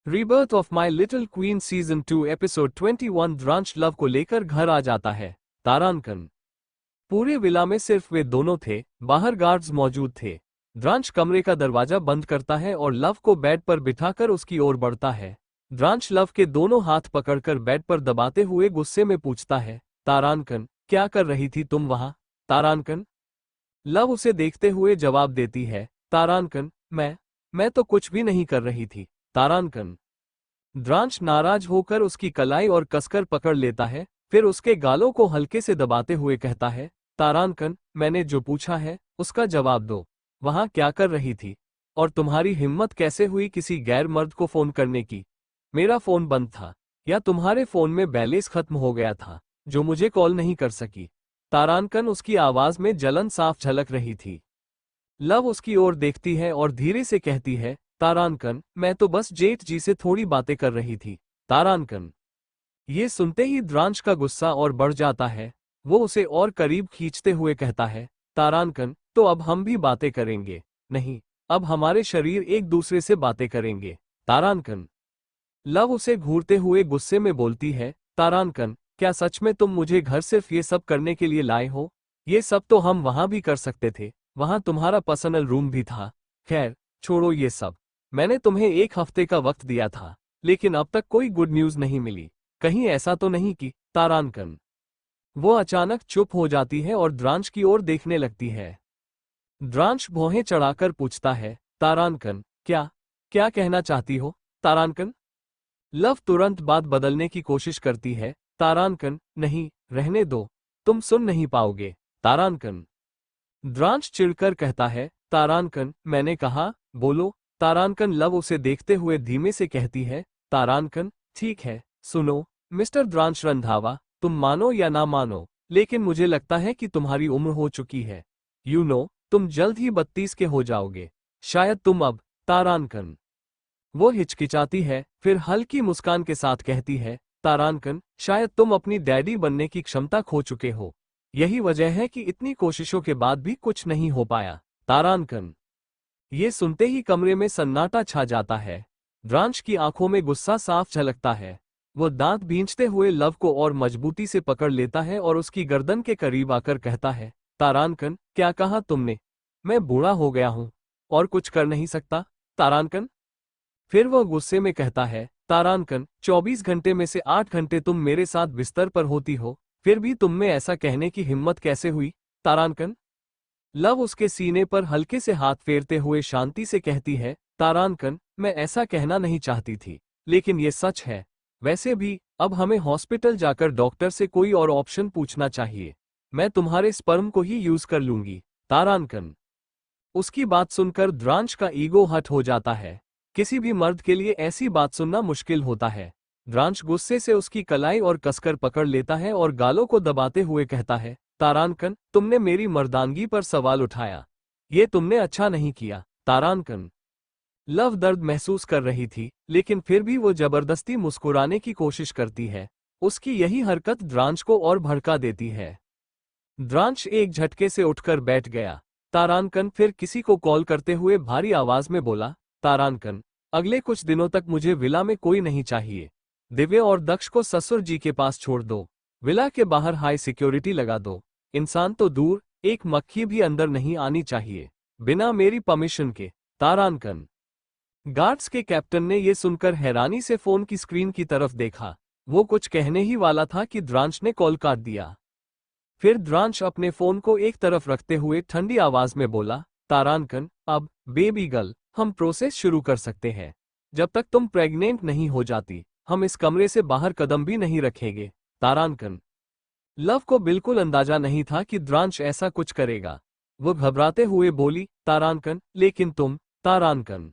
Rebirth of my little queen season 2 episode 21। Dransh Luv को लेकर घर आ जाता है। तारांकन। पूरे विला में सिर्फ वे दोनों थे, बाहर गार्ड्स मौजूद थे। द्रांश कमरे का दरवाजा बंद करता है और लव को बेड पर बिठाकर उसकी ओर बढ़ता है। द्रांश लव के दोनों हाथ पकड़कर बेड पर दबाते हुए गुस्से में पूछता है, तारांकन, क्या कर रही थी तुम वहां? तारांकन। लव उसे देखते हुए जवाब देती है, तारांकन, मैं तो कुछ भी नहीं कर रही थी। तारांकन। द्रांश नाराज होकर उसकी कलाई और कसकर पकड़ लेता है, फिर उसके गालों को हल्के से दबाते हुए कहता है, तारांकन, मैंने जो पूछा है उसका जवाब दो। वहां क्या कर रही थी? और तुम्हारी हिम्मत कैसे हुई किसी गैर मर्द को फोन करने की? मेरा फोन बंद था, या तुम्हारे फोन में बैलेंस खत्म हो गया था जो मुझे कॉल नहीं कर सकी? तारांकन। उसकी आवाज में जलन साफ झलक रही थी। लव उसकी ओर देखती है और धीरे से कहती है, तारांकन, मैं तो बस जेठ जी से थोड़ी बातें कर रही थी। तारांकन। ये सुनते ही द्रांश का गुस्सा और बढ़ जाता है। वो उसे और करीब खींचते हुए कहता है, तारांकन, तो अब हम भी बातें करेंगे? नहीं, अब हमारे शरीर एक दूसरे से बातें करेंगे। तारांकन। लव उसे घूरते हुए गुस्से में बोलती है, तारांकन, क्या सच में तुम मुझे घर सिर्फ ये सब करने के लिए लाए हो? ये सब तो हम वहां भी कर सकते थे, वहां तुम्हारा पर्सनल रूम भी था। खैर, छोड़ो ये सब। मैंने तुम्हें एक हफ्ते का वक्त दिया था, लेकिन अब तक कोई गुड न्यूज नहीं मिली। कहीं ऐसा तो नहीं कि? तारांकन। वो अचानक चुप हो जाती है और द्रांश की ओर देखने लगती है। द्रांश भौहें चढ़ाकर पूछता है, तारांकन, क्या क्या कहना चाहती हो? तारांकन। लव तुरंत बात बदलने की कोशिश करती है, तारांकन, नहीं, रहने दो, तुम सुन नहीं पाओगे। तारांकन। द्रांश चिढ़कर कहता है, तारांकन, मैंने कहा, बोलो। तारांकन। लव उसे देखते हुए धीमे से कहती है, तारांकन, ठीक है, सुनो, मिस्टर द्रांश रंधावा, तुम मानो या ना मानो, लेकिन मुझे लगता है कि तुम्हारी उम्र हो चुकी है। तुम जल्द ही 32 के हो जाओगे। शायद तुम अब। तारांकन। वो हिचकिचाती है, फिर हल्की मुस्कान के साथ कहती है, तारांकन, शायद तुम अपनी डैडी बनने की क्षमता खो चुके हो। यही वजह है कि इतनी कोशिशों के बाद भी कुछ नहीं हो पाया। तारांकन। ये सुनते ही कमरे में सन्नाटा छा जाता है। द्रांश की आंखों में गुस्सा साफ झलकता है। वो दांत भींचते हुए लव को और मजबूती से पकड़ लेता है और उसकी गर्दन के करीब आकर कहता है, तारांकन, क्या कहा तुमने? मैं बूढ़ा हो गया हूं और कुछ कर नहीं सकता? तारांकन। फिर वह गुस्से में कहता है, तारांकन, 24 घंटे में से 8 घंटे तुम मेरे साथ बिस्तर पर होती हो, फिर भी तुम में ऐसा कहने की हिम्मत कैसे हुई? तारांकन। लव उसके सीने पर हल्के से हाथ फेरते हुए शांति से कहती है, तारांकन, मैं ऐसा कहना नहीं चाहती थी, लेकिन ये सच है। वैसे भी अब हमें हॉस्पिटल जाकर डॉक्टर से कोई और ऑप्शन पूछना चाहिए। मैं तुम्हारे स्पर्म को ही यूज कर लूंगी। तारांकन। उसकी बात सुनकर द्रांश का ईगो हट हो जाता है। किसी भी मर्द के लिए ऐसी बात सुनना मुश्किल होता है। द्रांश गुस्से से उसकी कलाई और कसकर पकड़ लेता है और गालों को दबाते हुए कहता है, तारांकन, तुमने मेरी मर्दानगी पर सवाल उठाया। ये तुमने अच्छा नहीं किया। तारांकन। लव दर्द महसूस कर रही थी, लेकिन फिर भी वो जबरदस्ती मुस्कुराने की कोशिश करती है। उसकी यही हरकत द्रांश को और भड़का देती है। द्रांश एक झटके से उठकर बैठ गया। तारांकन फिर किसी को कॉल करते हुए भारी आवाज में बोला, तारांकन, अगले कुछ दिनों तक मुझे विला में कोई नहीं चाहिए। दिव्य और दक्ष को ससुर जी के पास छोड़ दो। विला के बाहर हाई सिक्योरिटी लगा दो। इंसान तो दूर, एक मक्खी भी अंदर नहीं आनी चाहिए, बिना मेरी परमिशन के। तारांकन। गार्ड्स के कैप्टन ने यह सुनकर हैरानी से फोन की स्क्रीन की तरफ देखा। वो कुछ कहने ही वाला था कि द्रांश ने कॉल काट दिया। फिर द्रांश अपने फोन को एक तरफ रखते हुए ठंडी आवाज में बोला, तारांकन, अब बेबी गर्ल, हम प्रोसेस शुरू कर सकते हैं। जब तक तुम प्रेग्नेंट नहीं हो जाती, हम इस कमरे से बाहर कदम भी नहीं रखेंगे। तारांकन। लव को बिल्कुल अंदाजा नहीं था कि द्रांश ऐसा कुछ करेगा। वो घबराते हुए बोली, तारांकन, लेकिन तुम। तारांकन।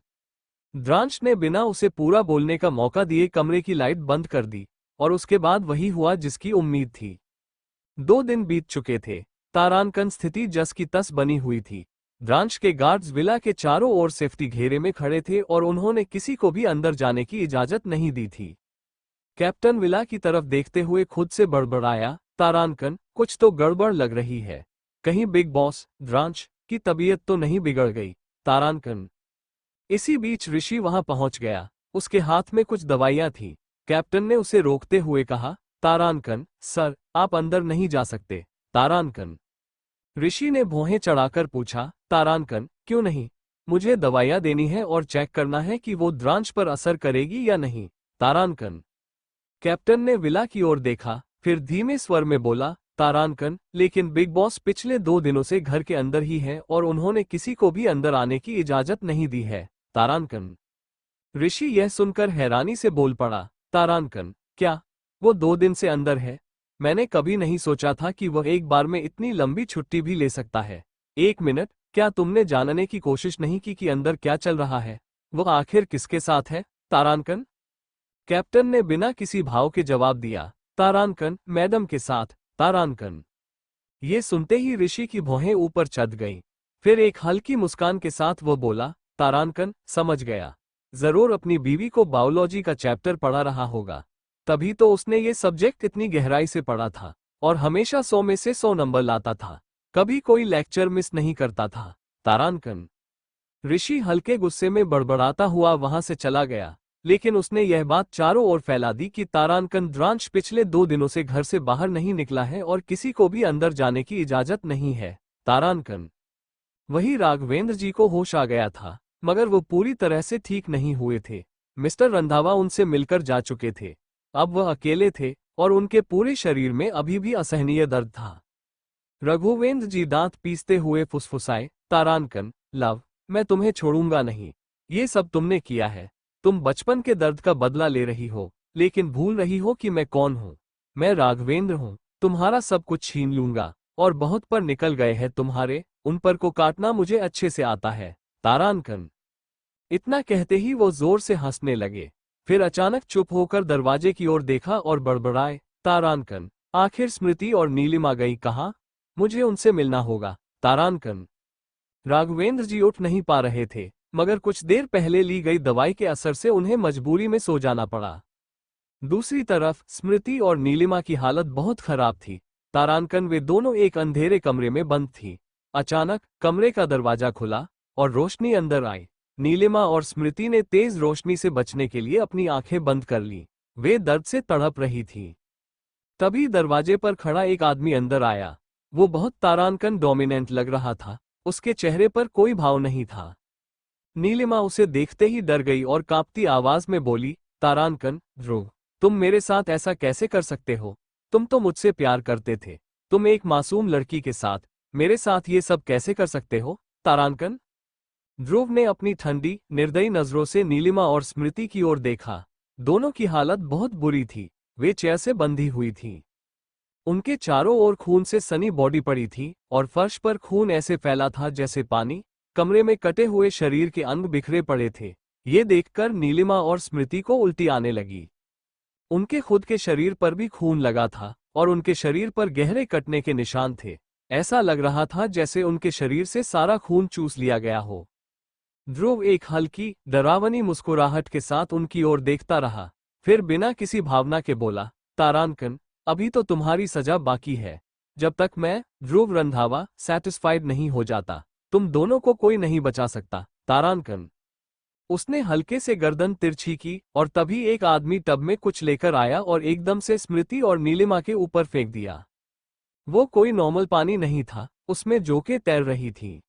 द्रांश ने बिना उसे पूरा बोलने का मौका दिए कमरे की लाइट बंद कर दी, और उसके बाद वही हुआ जिसकी उम्मीद थी। 2 दिन बीत चुके थे। तारांकन स्थिति जस की तस बनी हुई थी। द्रांश के गार्ड्स विला के चारों ओर सेफ्टी घेरे में खड़े थे और उन्होंने किसी को भी अंदर जाने की इजाजत नहीं दी थी। कैप्टन विला की तरफ देखते हुए खुद से बड़बड़ाया, तारांकन, कुछ तो गड़बड़ लग रही है। कहीं बिग बॉस द्रांश की तबीयत तो नहीं बिगड़ गई? तारांकन। इसी बीच ऋषि वहां पहुंच गया। उसके हाथ में कुछ दवाइयां थीं। कैप्टन ने उसे रोकते हुए कहा, तारानकन, सर, आप अंदर नहीं जा सकते। तारानकन। ऋषि ने भौहें चढ़ाकर पूछा, तारानकन, क्यों नहीं? मुझे दवाइयां देनी है और चेक करना है कि वो द्रांश पर असर करेगी या नहीं। तारानकन। कैप्टन ने विला की ओर देखा, फिर धीमे स्वर में बोला, तारानकन, लेकिन बिग बॉस पिछले 2 दिनों से घर के अंदर ही है और उन्होंने किसी को भी अंदर आने की इजाजत नहीं दी है। तारानकन। ऋषि यह सुनकर हैरानी से बोल पड़ा, तारानकन, क्या वो 2 दिन से अंदर है? मैंने कभी नहीं सोचा था कि वह एक बार में इतनी लंबी छुट्टी भी ले सकता है। 1 मिनट, क्या तुमने जानने की कोशिश नहीं की कि अंदर क्या चल रहा है? वह आखिर किसके साथ है? तारानकन। कैप्टन ने बिना किसी भाव के जवाब दिया, तारानकन, मैडम के साथ। तारानकन। ये सुनते ही ऋषि की भौहें ऊपर चढ़ गईं। फिर एक हल्की मुस्कान के साथ वो बोला, तारानकन, समझ गया। जरूर अपनी बीवी को बायोलॉजी का चैप्टर पढ़ा रहा होगा, तभी तो उसने ये सब्जेक्ट इतनी गहराई से पढ़ा था और हमेशा 100 में से 100 नंबर लाता था, कभी कोई लेक्चर मिस नहीं करता था। तारानकन। ऋषि हल्के गुस्से में बड़बड़ाता हुआ वहां से चला गया, लेकिन उसने यह बात चारों ओर फैला दी कि तारानकन द्रांश पिछले 2 दिनों से घर से बाहर नहीं निकला है और किसी को भी अंदर जाने की इजाजत नहीं है। तारानकन। वही राघवेंद्र जी को होश आ गया था, मगर वो पूरी तरह से ठीक नहीं हुए थे। मिस्टर रंधावा उनसे मिलकर जा चुके थे। अब वह अकेले थे और उनके पूरे शरीर में अभी भी असहनीय दर्द था। रघुवेंद्र जी दांत पीसते हुए फुसफुसाए, तारानकन, लव, मैं तुम्हें छोड़ूंगा नहीं। ये सब तुमने किया है। तुम बचपन के दर्द का बदला ले रही हो, लेकिन भूल रही हो कि मैं कौन हूँ। मैं राघवेंद्र हूँ, तुम्हारा सब कुछ छीन लूंगा। और बहुत पर निकल गए हैं तुम्हारे, उन पर को काटना मुझे अच्छे से आता है। तारानकन। इतना कहते ही वो जोर से हंसने लगे। फिर अचानक चुप होकर दरवाजे की ओर देखा और बड़बड़ाए, तारानकन, आखिर स्मृति और नीलिमा गई कहाँ? मुझे उनसे मिलना होगा। तारानकन। राघवेंद्र जी उठ नहीं पा रहे थे, मगर कुछ देर पहले ली गई दवाई के असर से उन्हें मजबूरी में सो जाना पड़ा। दूसरी तरफ स्मृति और नीलिमा की हालत बहुत खराब थी। तारानकन, वे दोनों एक अंधेरे कमरे में बंद थी। अचानक कमरे का दरवाजा खुला और रोशनी अंदर आई। नीलिमा और स्मृति ने तेज रोशनी से बचने के लिए अपनी आंखें बंद कर ली। वे दर्द से तड़प रही थीं। तभी दरवाजे पर खड़ा एक आदमी अंदर आया। वो बहुत तारानकन डोमिनेंट लग रहा था, उसके चेहरे पर कोई भाव नहीं था। नीलिमा उसे देखते ही डर गई और कांपती आवाज में बोली, तारानकन, ध्रुव, तुम मेरे साथ ऐसा कैसे कर सकते हो? तुम तो मुझसे प्यार करते थे। तुम एक मासूम लड़की के साथ मेरे साथ ये सब कैसे कर सकते हो? तारानकन। ध्रुव ने अपनी ठंडी, निर्दयी नजरों से नीलिमा और स्मृति की ओर देखा। दोनों की हालत बहुत बुरी थी। वे चेयर से बंधी हुई थीं। उनके चारों ओर खून से सनी बॉडी पड़ी थी और फर्श पर खून ऐसे फैला था जैसे पानी। कमरे में कटे हुए शरीर के अंग बिखरे पड़े थे। ये देखकर नीलिमा और स्मृति को उल्टी आने लगी। उनके खुद के शरीर पर भी खून लगा था और उनके शरीर पर गहरे कटने के निशान थे। ऐसा लग रहा था जैसे उनके शरीर से सारा खून चूस लिया गया हो। ध्रुव एक हल्की, डरावनी मुस्कुराहट के साथ उनकी ओर देखता रहा, फिर बिना किसी भावना के बोला, तारानकन, अभी तो तुम्हारी सजा बाकी है। जब तक मैं, ध्रुव रंधावा, सैटिस्फाइड नहीं हो जाता, तुम दोनों को कोई नहीं बचा सकता। तारानकन। उसने हल्के से गर्दन तिरछी की और तभी एक आदमी टब में कुछ लेकर आया और एकदम से स्मृति और नीलिमा के ऊपर फेंक दिया। वो कोई नॉर्मल पानी नहीं था, उसमें जोकें तैर रही थीं।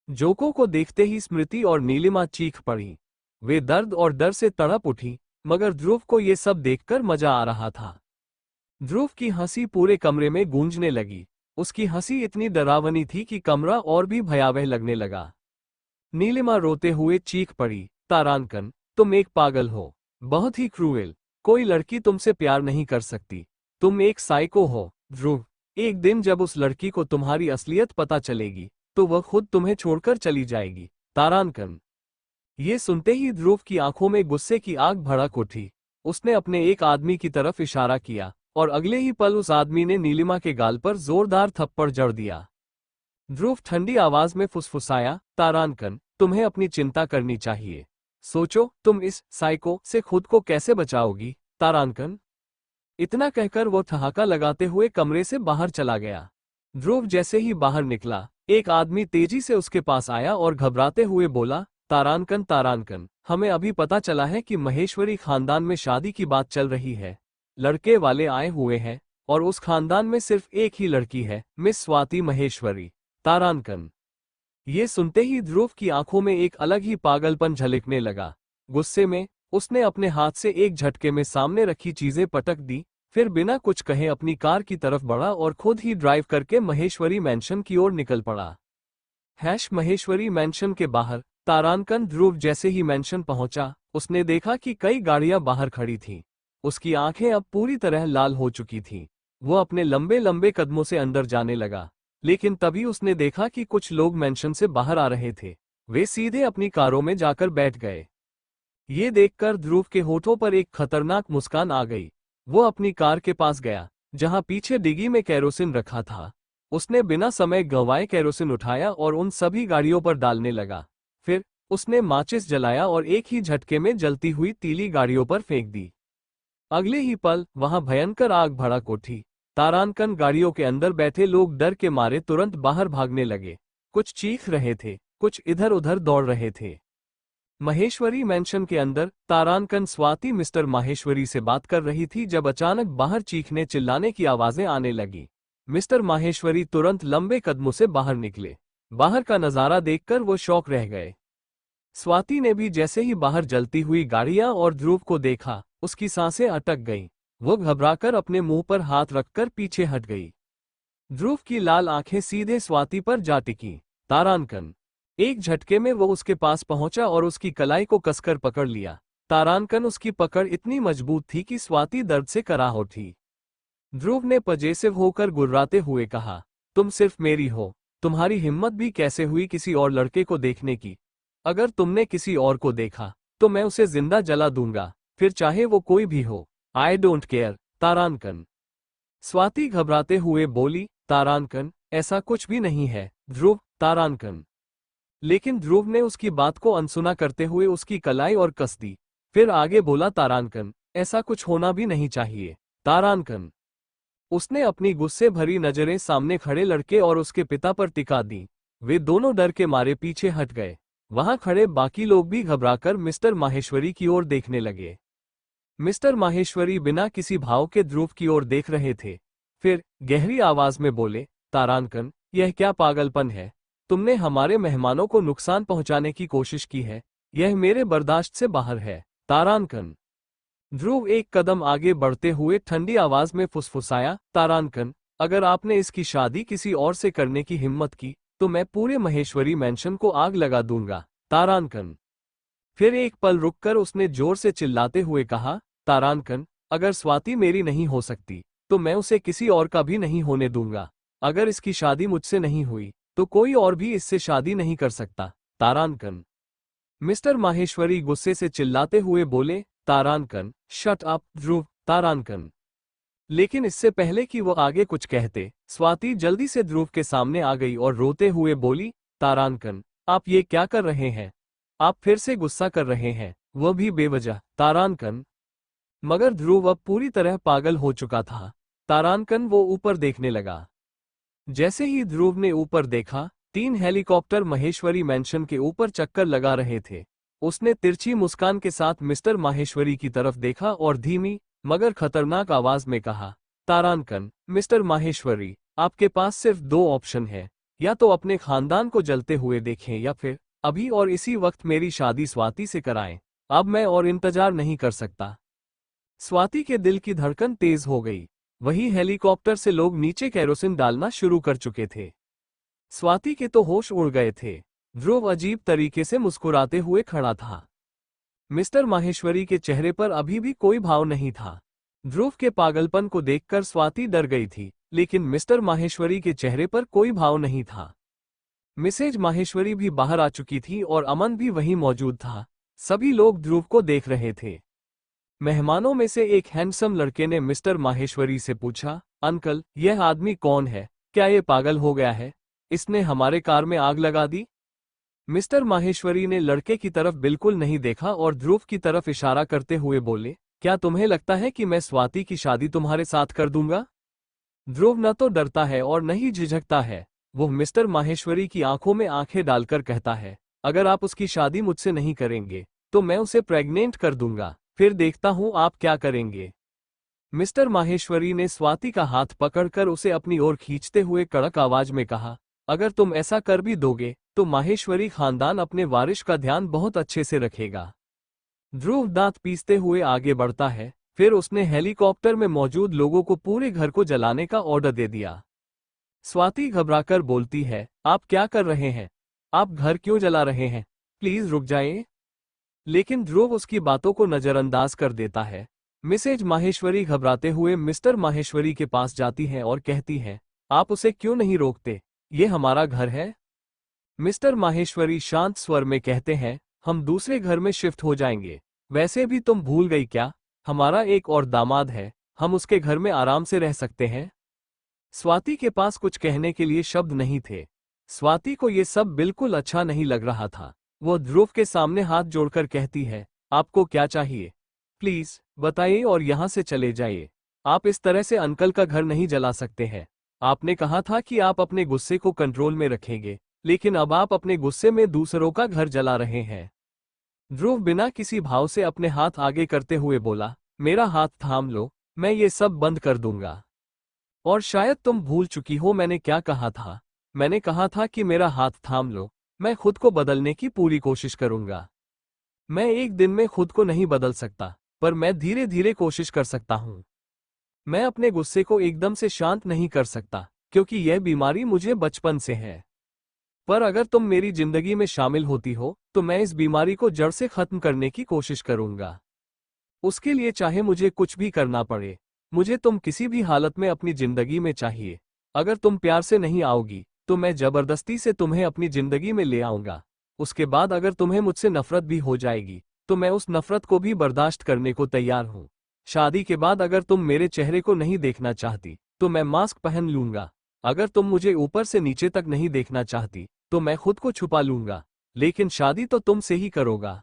जोकों को देखते ही स्मृति और नीलिमा चीख पड़ी। वे दर्द और डर से तड़प उठी, मगर ध्रुव को ये सब देखकर मजा आ रहा था। ध्रुव की हंसी पूरे कमरे में गूंजने लगी। उसकी हंसी इतनी डरावनी थी कि कमरा और भी भयावह लगने लगा। नीलिमा रोते हुए चीख पड़ी, तारानकन, तुम एक पागल हो, बहुत ही क्रूएल। कोई लड़की तुमसे प्यार नहीं कर सकती। तुम एक साइको हो। ध्रुव, एक दिन जब उस लड़की को तुम्हारी असलियत पता चलेगी, तो वह खुद तुम्हें छोड़कर चली जाएगी। तारानकन। ये सुनते ही ध्रुव की आंखों में गुस्से की आग भड़क उठी। उसने अपने एक आदमी की तरफ इशारा किया और अगले ही पल उस आदमी ने नीलिमा के गाल पर जोरदार थप्पड़ जड़ दिया। ध्रुव ठंडी आवाज में फुसफुसाया, तारानकन, तुम्हें अपनी चिंता करनी चाहिए। सोचो, तुम इस साइको से खुद को कैसे बचाओगी। तारानकन। इतना कहकर वो ठहाका लगाते हुए कमरे से बाहर चला गया। ध्रुव जैसे ही बाहर निकला, एक आदमी तेजी से उसके पास आया और घबराते हुए बोला, तारानकन तारानकन, हमें अभी पता चला है कि महेश्वरी खानदान में शादी की बात चल रही है। लड़के वाले आए हुए हैं और उस खानदान में सिर्फ एक ही लड़की है, मिस स्वाति महेश्वरी। तारानकन। ये सुनते ही ध्रुव की आंखों में एक अलग ही पागलपन झलकने लगा। गुस्से में उसने अपने हाथ से एक झटके में सामने रखी चीजें पटक दी, फिर बिना कुछ कहे अपनी कार की तरफ बढ़ा और खुद ही ड्राइव करके महेश्वरी मैंशन की ओर निकल पड़ा। महेश्वरी मैंशन के बाहर तारानकन ध्रुव जैसे ही मैंशन पहुंचा, उसने देखा कि कई गाड़ियां बाहर खड़ी थीं। उसकी आंखें अब पूरी तरह लाल हो चुकी थीं। वो अपने लंबे लंबे कदमों से अंदर जाने लगा, लेकिन तभी उसने देखा कि कुछ लोग मैंशन से बाहर आ रहे थे। वे सीधे अपनी कारों में जाकर बैठ गए। ये देखकर ध्रुव के होठों पर एक खतरनाक मुस्कान आ गई। वो अपनी कार के पास गया, जहां पीछे डिग्गी में केरोसिन रखा था। उसने बिना समय गंवाए केरोसिन उठाया और उन सभी गाड़ियों पर डालने लगा। फिर उसने माचिस जलाया और एक ही झटके में जलती हुई तीली गाड़ियों पर फेंक दी। अगले ही पल वहां भयंकर आग भड़क उठी। तारानकन गाड़ियों के अंदर बैठे लोग डर के मारे तुरंत बाहर भागने लगे। कुछ चीख रहे थे, कुछ इधर उधर दौड़ रहे थे। महेश्वरी मैंशन के अंदर तारानकन स्वाति मिस्टर माहेश्वरी से बात कर रही थी जब अचानक बाहर चीखने चिल्लाने की आवाजें आने लगी। मिस्टर माहेश्वरी तुरंत लंबे कदमों से बाहर निकले। बाहर का नजारा देखकर वो शॉक रह गए। स्वाति ने भी जैसे ही बाहर जलती हुई गाड़ियां और ध्रुव को देखा, उसकी सांसें अटक गईं। वो घबराकर अपने मुंह पर हाथ रखकर पीछे हट गई। ध्रुव की लाल आंखें सीधे स्वाति पर जा टिकीं। तारानकन। एक झटके में वो उसके पास पहुंचा और उसकी कलाई को कसकर पकड़ लिया। तारानकन उसकी पकड़ इतनी मजबूत थी कि स्वाति दर्द से कराह उठी। ध्रुव ने पजेसिव होकर गुर्राते हुए कहा, तुम सिर्फ मेरी हो। तुम्हारी हिम्मत भी कैसे हुई किसी और लड़के को देखने की? अगर तुमने किसी और को देखा तो मैं उसे जिंदा जला दूंगा, फिर चाहे वो कोई भी हो। I don't care. तारानकन। स्वाति घबराते हुए बोली, तारानकन, ऐसा कुछ भी नहीं है। ध्रुव। तारानकन। लेकिन ध्रुव ने उसकी बात को अनसुना करते हुए उसकी कलाई और कस दी। फिर आगे बोला, तारानकन, ऐसा कुछ होना भी नहीं चाहिए। तारानकन। उसने अपनी गुस्से भरी नजरें सामने खड़े लड़के और उसके पिता पर टिका दी। वे दोनों डर के मारे पीछे हट गए। वहां खड़े बाकी लोग भी घबराकर मिस्टर माहेश्वरी की ओर देखने लगे। मिस्टर माहेश्वरी बिना किसी भाव के ध्रुव की ओर देख रहे थे। फिर गहरी आवाज में बोले, तारानकन, यह क्या पागलपन है? तुमने हमारे मेहमानों को नुकसान पहुंचाने की कोशिश की है। यह मेरे बर्दाश्त से बाहर है। तारानकन। ध्रुव एक कदम आगे बढ़ते हुए ठंडी आवाज में फुसफुसाया, तारानकन, अगर आपने इसकी शादी किसी और से करने की हिम्मत की तो मैं पूरे महेश्वरी मैंशन को आग लगा दूंगा। तारानकन। फिर एक पल रुककर उसने जोर से चिल्लाते हुए कहा, तारानकन, अगर स्वाति मेरी नहीं हो सकती तो मैं उसे किसी और का भी नहीं होने दूंगा। अगर इसकी शादी मुझसे नहीं हुई तो कोई और भी इससे शादी नहीं कर सकता। तारानकन। मिस्टर माहेश्वरी गुस्से से चिल्लाते हुए बोले, तारानकन, शट अप ध्रुव। तारानकन। लेकिन इससे पहले कि वो आगे कुछ कहते, स्वाति जल्दी से ध्रुव के सामने आ गई और रोते हुए बोली, तारानकन, आप ये क्या कर रहे हैं? आप फिर से गुस्सा कर रहे हैं, वह भी बेवजह। तारानकन। मगर ध्रुव अब पूरी तरह पागल हो चुका था। तारानकन वो ऊपर देखने लगा। जैसे ही ध्रुव ने ऊपर देखा, 3 हेलीकॉप्टर महेश्वरी मैंशन के ऊपर चक्कर लगा रहे थे। उसने तिरछी मुस्कान के साथ मिस्टर माहेश्वरी की तरफ देखा और धीमी मगर खतरनाक आवाज में कहा, तारानकन, मिस्टर माहेश्वरी, आपके पास सिर्फ 2 ऑप्शन है। या तो अपने खानदान को जलते हुए देखें या फिर अभी और इसी वक्त मेरी शादी स्वाति से कराएं। अब मैं और इंतजार नहीं कर सकता। स्वाति के दिल की धड़कन तेज हो गई। वही हेलीकॉप्टर से लोग नीचे केरोसिन डालना शुरू कर चुके थे। स्वाति के तो होश उड़ गए थे। ध्रुव अजीब तरीके से मुस्कुराते हुए खड़ा था। मिस्टर माहेश्वरी के चेहरे पर अभी भी कोई भाव नहीं था। ध्रुव के पागलपन को देखकर स्वाति डर गई थी, लेकिन मिस्टर माहेश्वरी के चेहरे पर कोई भाव नहीं था। मिसेज माहेश्वरी भी बाहर आ चुकी थी और अमन भी वहीं मौजूद था। सभी लोग ध्रुव को देख रहे थे। मेहमानों में से एक हैंडसम लड़के ने मिस्टर माहेश्वरी से पूछा, अंकल, यह आदमी कौन है? क्या ये पागल हो गया है? इसने हमारे कार में आग लगा दी। मिस्टर माहेश्वरी ने लड़के की तरफ बिल्कुल नहीं देखा और ध्रुव की तरफ इशारा करते हुए बोले, क्या तुम्हें लगता है कि मैं स्वाति की शादी तुम्हारे साथ कर दूंगा? ध्रुव न तो डरता है और न ही झिझकता है। वो मिस्टर माहेश्वरी की आंखों में आंखें डालकर कहता है, अगर आप उसकी शादी मुझसे नहीं करेंगे तो मैं उसे प्रेग्नेंट कर दूंगा, फिर देखता हूं आप क्या करेंगे। मिस्टर माहेश्वरी ने स्वाति का हाथ पकड़कर उसे अपनी ओर खींचते हुए कड़क आवाज में कहा, अगर तुम ऐसा कर भी दोगे तो माहेश्वरी खानदान अपने वारिस का ध्यान बहुत अच्छे से रखेगा। ध्रुव दांत पीसते हुए आगे बढ़ता है, फिर उसने हेलीकॉप्टर में मौजूद लोगों को पूरे घर को जलाने का ऑर्डर दे दिया। स्वाति घबराकर बोलती है, आप क्या कर रहे हैं? आप घर क्यों जला रहे हैं? प्लीज रुक जाइए। लेकिन ध्रुव उसकी बातों को नजरअंदाज कर देता है। मिसेज माहेश्वरी घबराते हुए मिस्टर माहेश्वरी के पास जाती है और कहती है, आप उसे क्यों नहीं रोकते? ये हमारा घर है। मिस्टर माहेश्वरी शांत स्वर में कहते हैं, हम दूसरे घर में शिफ्ट हो जाएंगे। वैसे भी तुम भूल गई क्या? हमारा एक और दामाद है, हम उसके घर में आराम से रह सकते हैं। स्वाति के पास कुछ कहने के लिए शब्द नहीं थे। स्वाति को ये सब बिल्कुल अच्छा नहीं लग रहा था। वो ध्रुव के सामने हाथ जोड़कर कहती है, आपको क्या चाहिए? प्लीज बताइए और यहाँ से चले जाइए। आप इस तरह से अंकल का घर नहीं जला सकते हैं। आपने कहा था कि आप अपने गुस्से को कंट्रोल में रखेंगे, लेकिन अब आप अपने गुस्से में दूसरों का घर जला रहे हैं। ध्रुव बिना किसी भाव से अपने हाथ आगे करते हुए बोला, मेरा हाथ थाम लो, मैं ये सब बंद कर दूंगा। और शायद तुम भूल चुकी हो मैंने क्या कहा था। मैंने कहा था कि मेरा हाथ थाम लो, मैं खुद को बदलने की पूरी कोशिश करूंगा। मैं एक दिन में खुद को नहीं बदल सकता, पर मैं धीरे धीरे कोशिश कर सकता हूं। मैं अपने गुस्से को एकदम से शांत नहीं कर सकता, क्योंकि यह बीमारी मुझे बचपन से है। पर अगर तुम मेरी जिंदगी में शामिल होती हो तो मैं इस बीमारी को जड़ से खत्म करने की कोशिश करूंगा। उसके लिए चाहे मुझे कुछ भी करना पड़े। मुझे तुम किसी भी हालत में अपनी जिंदगी में चाहिए। अगर तुम प्यार से नहीं आओगी तो मैं जबरदस्ती से तुम्हें अपनी जिंदगी में ले आऊंगा। उसके बाद अगर तुम्हें मुझसे नफरत भी हो जाएगी तो मैं उस नफरत को भी बर्दाश्त करने को तैयार हूं। शादी के बाद अगर तुम मेरे चेहरे को नहीं देखना चाहती तो मैं मास्क पहन लूंगा। अगर तुम मुझे ऊपर से नीचे तक नहीं देखना चाहती तो मैं खुद को छुपा लूंगा, लेकिन शादी तो तुमसे ही करूंगा।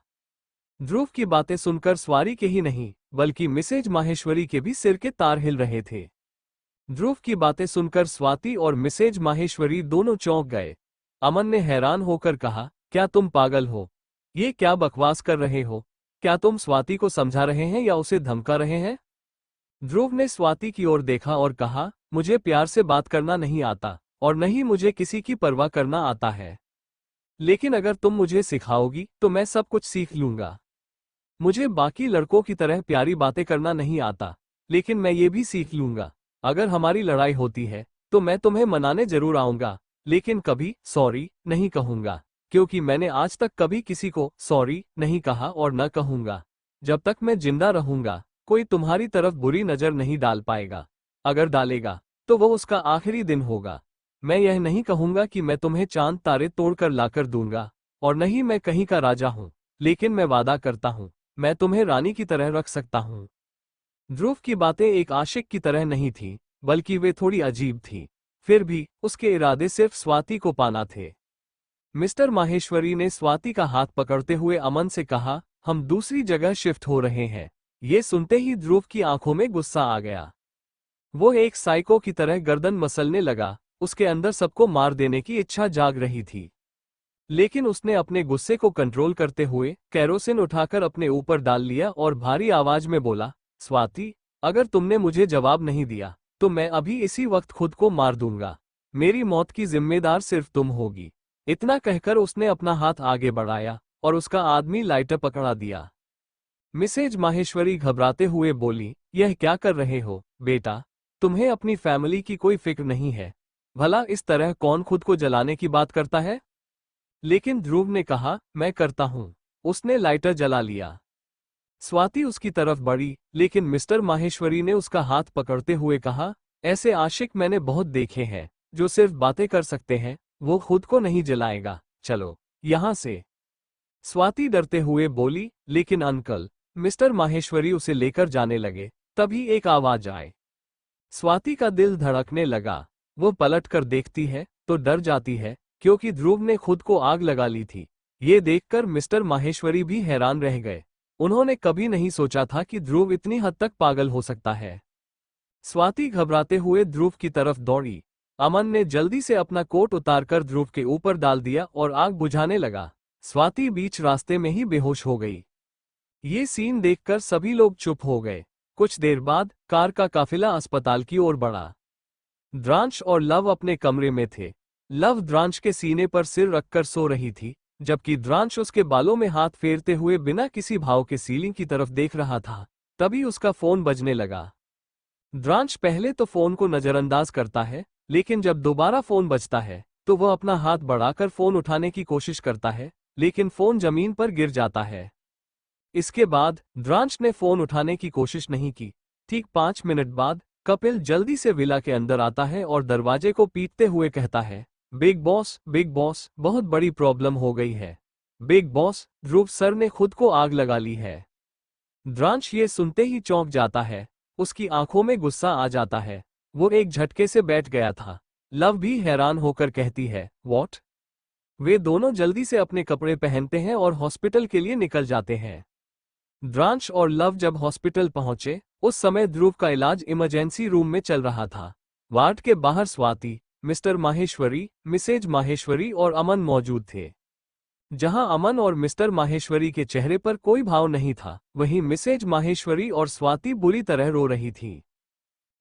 ध्रुव की बातें सुनकर स्वारी के ही नहीं बल्कि मिसेज माहेश्वरी के भी सिर के तार हिल रहे थे। ध्रुव की बातें सुनकर स्वाति और मिसेज माहेश्वरी दोनों चौंक गए। अमन ने हैरान होकर कहा, क्या तुम पागल हो? ये क्या बकवास कर रहे हो? क्या तुम स्वाति को समझा रहे हैं या उसे धमका रहे हैं? ध्रुव ने स्वाति की ओर देखा और कहा, मुझे प्यार से बात करना नहीं आता और न ही मुझे किसी की परवाह करना आता है। लेकिन अगर तुम मुझे सिखाओगी तो मैं सब कुछ सीख लूंगा। मुझे बाकी लड़कों की तरह प्यारी बातें करना नहीं आता, लेकिन मैं ये भी सीख लूंगा। अगर हमारी लड़ाई होती है तो मैं तुम्हें मनाने जरूर आऊंगा, लेकिन कभी सॉरी नहीं कहूंगा, क्योंकि मैंने आज तक कभी किसी को सॉरी नहीं कहा और न कहूंगा। जब तक मैं जिंदा रहूंगा कोई तुम्हारी तरफ बुरी नजर नहीं डाल पाएगा। अगर डालेगा तो वो उसका आखिरी दिन होगा। मैं यह नहीं कहूंगा कि मैं तुम्हें चांद तारे तोड़कर लाकर दूंगा, और नहीं मैं कहीं का राजा हूं, लेकिन मैं वादा करता हूं मैं तुम्हें रानी की तरह रख सकता हूं। ध्रुव की बातें एक आशिक की तरह नहीं थी, बल्कि वे थोड़ी अजीब थी। फिर भी उसके इरादे सिर्फ स्वाति को पाना थे। मिस्टर माहेश्वरी ने स्वाति का हाथ पकड़ते हुए अमन से कहा, हम दूसरी जगह शिफ्ट हो रहे हैं। ये सुनते ही ध्रुव की आंखों में गुस्सा आ गया। वो एक साइको की तरह गर्दन मसलने लगा। उसके अंदर सबको मार देने की इच्छा जाग रही थी, लेकिन उसने अपने गुस्से को कंट्रोल करते हुए केरोसिन उठाकर अपने ऊपर डाल लिया और भारी आवाज में बोला, स्वाति, अगर तुमने मुझे जवाब नहीं दिया तो मैं अभी इसी वक्त खुद को मार दूंगा। मेरी मौत की जिम्मेदार सिर्फ तुम होगी। इतना कहकर उसने अपना हाथ आगे बढ़ाया और उसका आदमी लाइटर पकड़ा दिया। मिसेज माहेश्वरी घबराते हुए बोली, यह क्या कर रहे हो बेटा? तुम्हें अपनी फैमिली की कोई फिक्र नहीं है? भला इस तरह कौन खुद को जलाने की बात करता है? लेकिन ध्रुव ने कहा, मैं करता हूं। उसने लाइटर जला लिया। स्वाति उसकी तरफ बढ़ी, लेकिन मिस्टर माहेश्वरी ने उसका हाथ पकड़ते हुए कहा, ऐसे आशिक मैंने बहुत देखे हैं जो सिर्फ बातें कर सकते हैं, वो खुद को नहीं जलाएगा। चलो यहां से। स्वाति डरते हुए बोली, लेकिन अंकल। मिस्टर माहेश्वरी उसे लेकर जाने लगे, तभी एक आवाज आए। स्वाति का दिल धड़कने लगा। वो पलट कर देखती है तो डर जाती है, क्योंकि ध्रुव ने खुद को आग लगा ली थी। ये देखकर मिस्टर माहेश्वरी भी हैरान रह गए। उन्होंने कभी नहीं सोचा था कि ध्रुव इतनी हद तक पागल हो सकता है। स्वाति घबराते हुए ध्रुव की तरफ दौड़ी। अमन ने जल्दी से अपना कोट उतारकर ध्रुव के ऊपर डाल दिया और आग बुझाने लगा। स्वाति बीच रास्ते में ही बेहोश हो गई। ये सीन देखकर सभी लोग चुप हो गए। कुछ देर बाद कार का काफिला अस्पताल की ओर बढ़ा। द्रांश और लव अपने कमरे में थे। लव द्रांश के सीने पर सिर रखकर सो रही थी, जबकि द्रांश उसके बालों में हाथ फेरते हुए बिना किसी भाव के सीलिंग की तरफ देख रहा था। तभी उसका फोन बजने लगा। द्रांश पहले तो फोन को नजरअंदाज करता है, लेकिन जब दोबारा फोन बजता है तो वह अपना हाथ बढ़ाकर फोन उठाने की कोशिश करता है, लेकिन फोन जमीन पर गिर जाता है। इसके बाद द्रांश ने फोन उठाने की कोशिश नहीं की। ठीक 5 मिनट बाद कपिल जल्दी से विला के अंदर आता है और दरवाजे को पीटते हुए कहता है, बिग बॉस, बहुत बड़ी प्रॉब्लम हो गई है। बिग बॉस, ध्रुव सर ने खुद को आग लगा ली है। द्रांश ये सुनते ही चौंक जाता है। उसकी आंखों में गुस्सा आ जाता है। वो एक झटके से बैठ गया था। लव भी हैरान होकर कहती है, व्हाट? वे दोनों जल्दी से अपने कपड़े पहनते हैं और हॉस्पिटल के लिए निकल जाते हैं। द्रांश और लव जब हॉस्पिटल पहुंचे, उस समय ध्रुव का इलाज इमरजेंसी रूम में चल रहा था। वार्ड के बाहर स्वाति, मिस्टर माहेश्वरी, मिसेज माहेश्वरी और अमन मौजूद थे। जहां अमन और मिस्टर माहेश्वरी के चेहरे पर कोई भाव नहीं था, वहीं मिसेज माहेश्वरी और स्वाति बुरी तरह रो रही थी।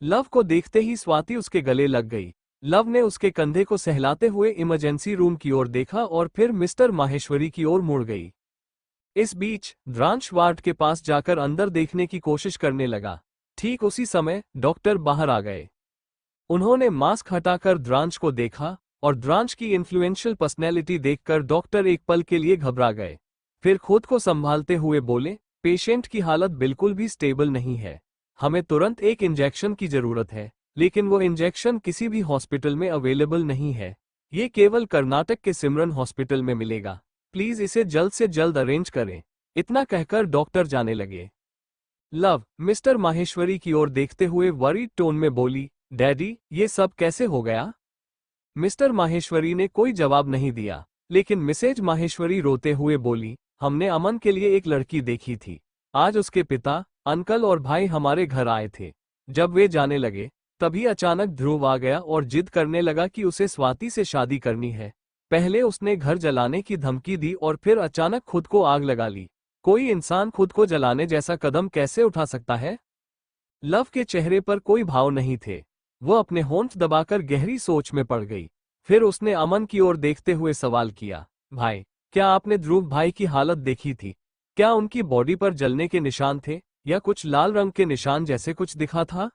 लव को देखते ही स्वाति उसके गले लग गई। लव ने उसके कंधे को सहलाते हुए इमरजेंसी रूम की ओर देखा और फिर मिस्टर माहेश्वरी की ओर मुड़ गई। इस बीच द्रांश वार्ड के पास जाकर अंदर देखने की कोशिश करने लगा। ठीक उसी समय डॉक्टर बाहर आ गए। उन्होंने मास्क हटाकर द्रांश को देखा और द्रांश की इन्फ्लुएंशियल पर्सनैलिटी देखकर डॉक्टर एक पल के लिए घबरा गए। फिर खुद को संभालते हुए बोले, पेशेंट की हालत बिल्कुल भी स्टेबल नहीं है। हमें तुरंत एक इंजेक्शन की जरूरत है, लेकिन वो इंजेक्शन किसी भी हॉस्पिटल में अवेलेबल नहीं है। ये केवल कर्नाटक के सिमरन हॉस्पिटल में मिलेगा। प्लीज इसे जल्द से जल्द अरेंज करें। इतना कहकर डॉक्टर जाने लगे। लव मिस्टर माहेश्वरी की ओर देखते हुए वरीड टोन में बोली, डैडी, ये सब कैसे हो गया? मिस्टर माहेश्वरी ने कोई जवाब नहीं दिया, लेकिन मिसेज माहेश्वरी रोते हुए बोली, हमने अमन के लिए एक लड़की देखी थी। आज उसके पिता, अंकल और भाई हमारे घर आए थे। जब वे जाने लगे, तभी अचानक ध्रुव आ गया और जिद करने लगा कि उसे स्वाति से शादी करनी है। पहले उसने घर जलाने की धमकी दी और फिर अचानक खुद को आग लगा ली। कोई इंसान खुद को जलाने जैसा कदम कैसे उठा सकता है? लव के चेहरे पर कोई भाव नहीं थे। वो अपने होंठ दबाकर गहरी सोच में पड़ गई। फिर उसने अमन की ओर देखते हुए सवाल किया, भाई, क्या आपने ध्रुव भाई की हालत देखी थी? क्या उनकी बॉडी पर जलने के निशान थे या कुछ लाल रंग के निशान जैसे कुछ दिखा था?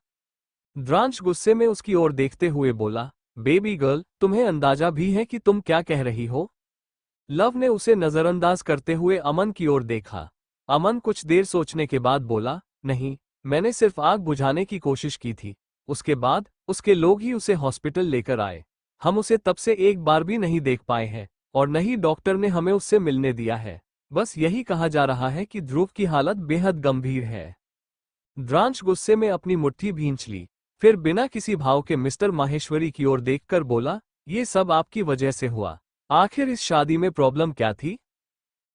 द्रांश गुस्से में उसकी ओर देखते हुए बोला, बेबी गर्ल, तुम्हें अंदाजा भी है कि तुम क्या कह रही हो? लव ने उसे नजरअंदाज करते हुए अमन की ओर देखा। अमन कुछ देर सोचने के बाद बोला, नहीं, मैंने सिर्फ आग बुझाने की कोशिश की थी। उसके बाद उसके लोग ही उसे हॉस्पिटल लेकर आए। हम उसे तब से एक बार भी नहीं देख पाए हैं और न ही डॉक्टर ने हमें उससे मिलने दिया है। बस यही कहा जा रहा है कि ध्रुव की हालत बेहद गंभीर है। द्रांश गुस्से में अपनी मुट्ठी भींच ली। फिर बिना किसी भाव के मिस्टर माहेश्वरी की ओर देखकर बोला, ये सब आपकी वजह से हुआ। आखिर इस शादी में प्रॉब्लम क्या थी?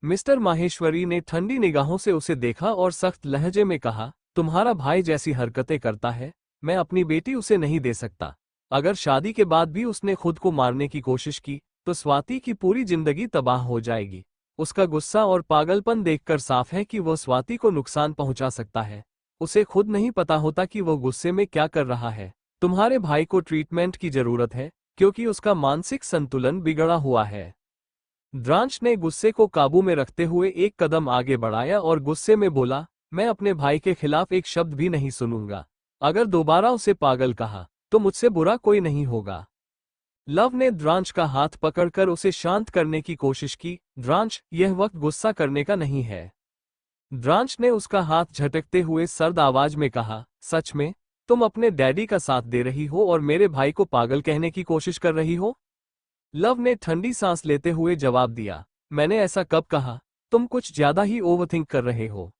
मिस्टर माहेश्वरी ने ठंडी निगाहों से उसे देखा और सख्त लहजे में कहा, तुम्हारा भाई जैसी हरकतें करता है, मैं अपनी बेटी उसे नहीं दे सकता। अगर शादी के बाद भी उसने खुद को मारने की कोशिश की तो स्वाति की पूरी जिंदगी तबाह हो जाएगी। उसका गुस्सा और पागलपन देखकर साफ है कि वह स्वाति को नुकसान पहुंचा सकता है। उसे खुद नहीं पता होता कि वह गुस्से में क्या कर रहा है। तुम्हारे भाई को ट्रीटमेंट की जरूरत है, क्योंकि उसका मानसिक संतुलन बिगड़ा हुआ है। द्रांश ने गुस्से को काबू में रखते हुए एक कदम आगे बढ़ाया और गुस्से में बोला, मैं अपने भाई के खिलाफ एक शब्द भी नहीं सुनूंगा। अगर दोबारा उसे पागल कहा तो मुझसे बुरा कोई नहीं होगा। लव ने द्रांश का हाथ पकड़कर उसे शांत करने की कोशिश की। द्रांश, यह वक्त गुस्सा करने का नहीं है। द्रांश ने उसका हाथ झटकते हुए सर्द आवाज में कहा, सच में तुम अपने डैडी का साथ दे रही हो और मेरे भाई को पागल कहने की कोशिश कर रही हो? लव ने ठंडी सांस लेते हुए जवाब दिया, मैंने ऐसा कब कहा? तुम कुछ ज्यादा ही ओवरथिंक कर रहे हो।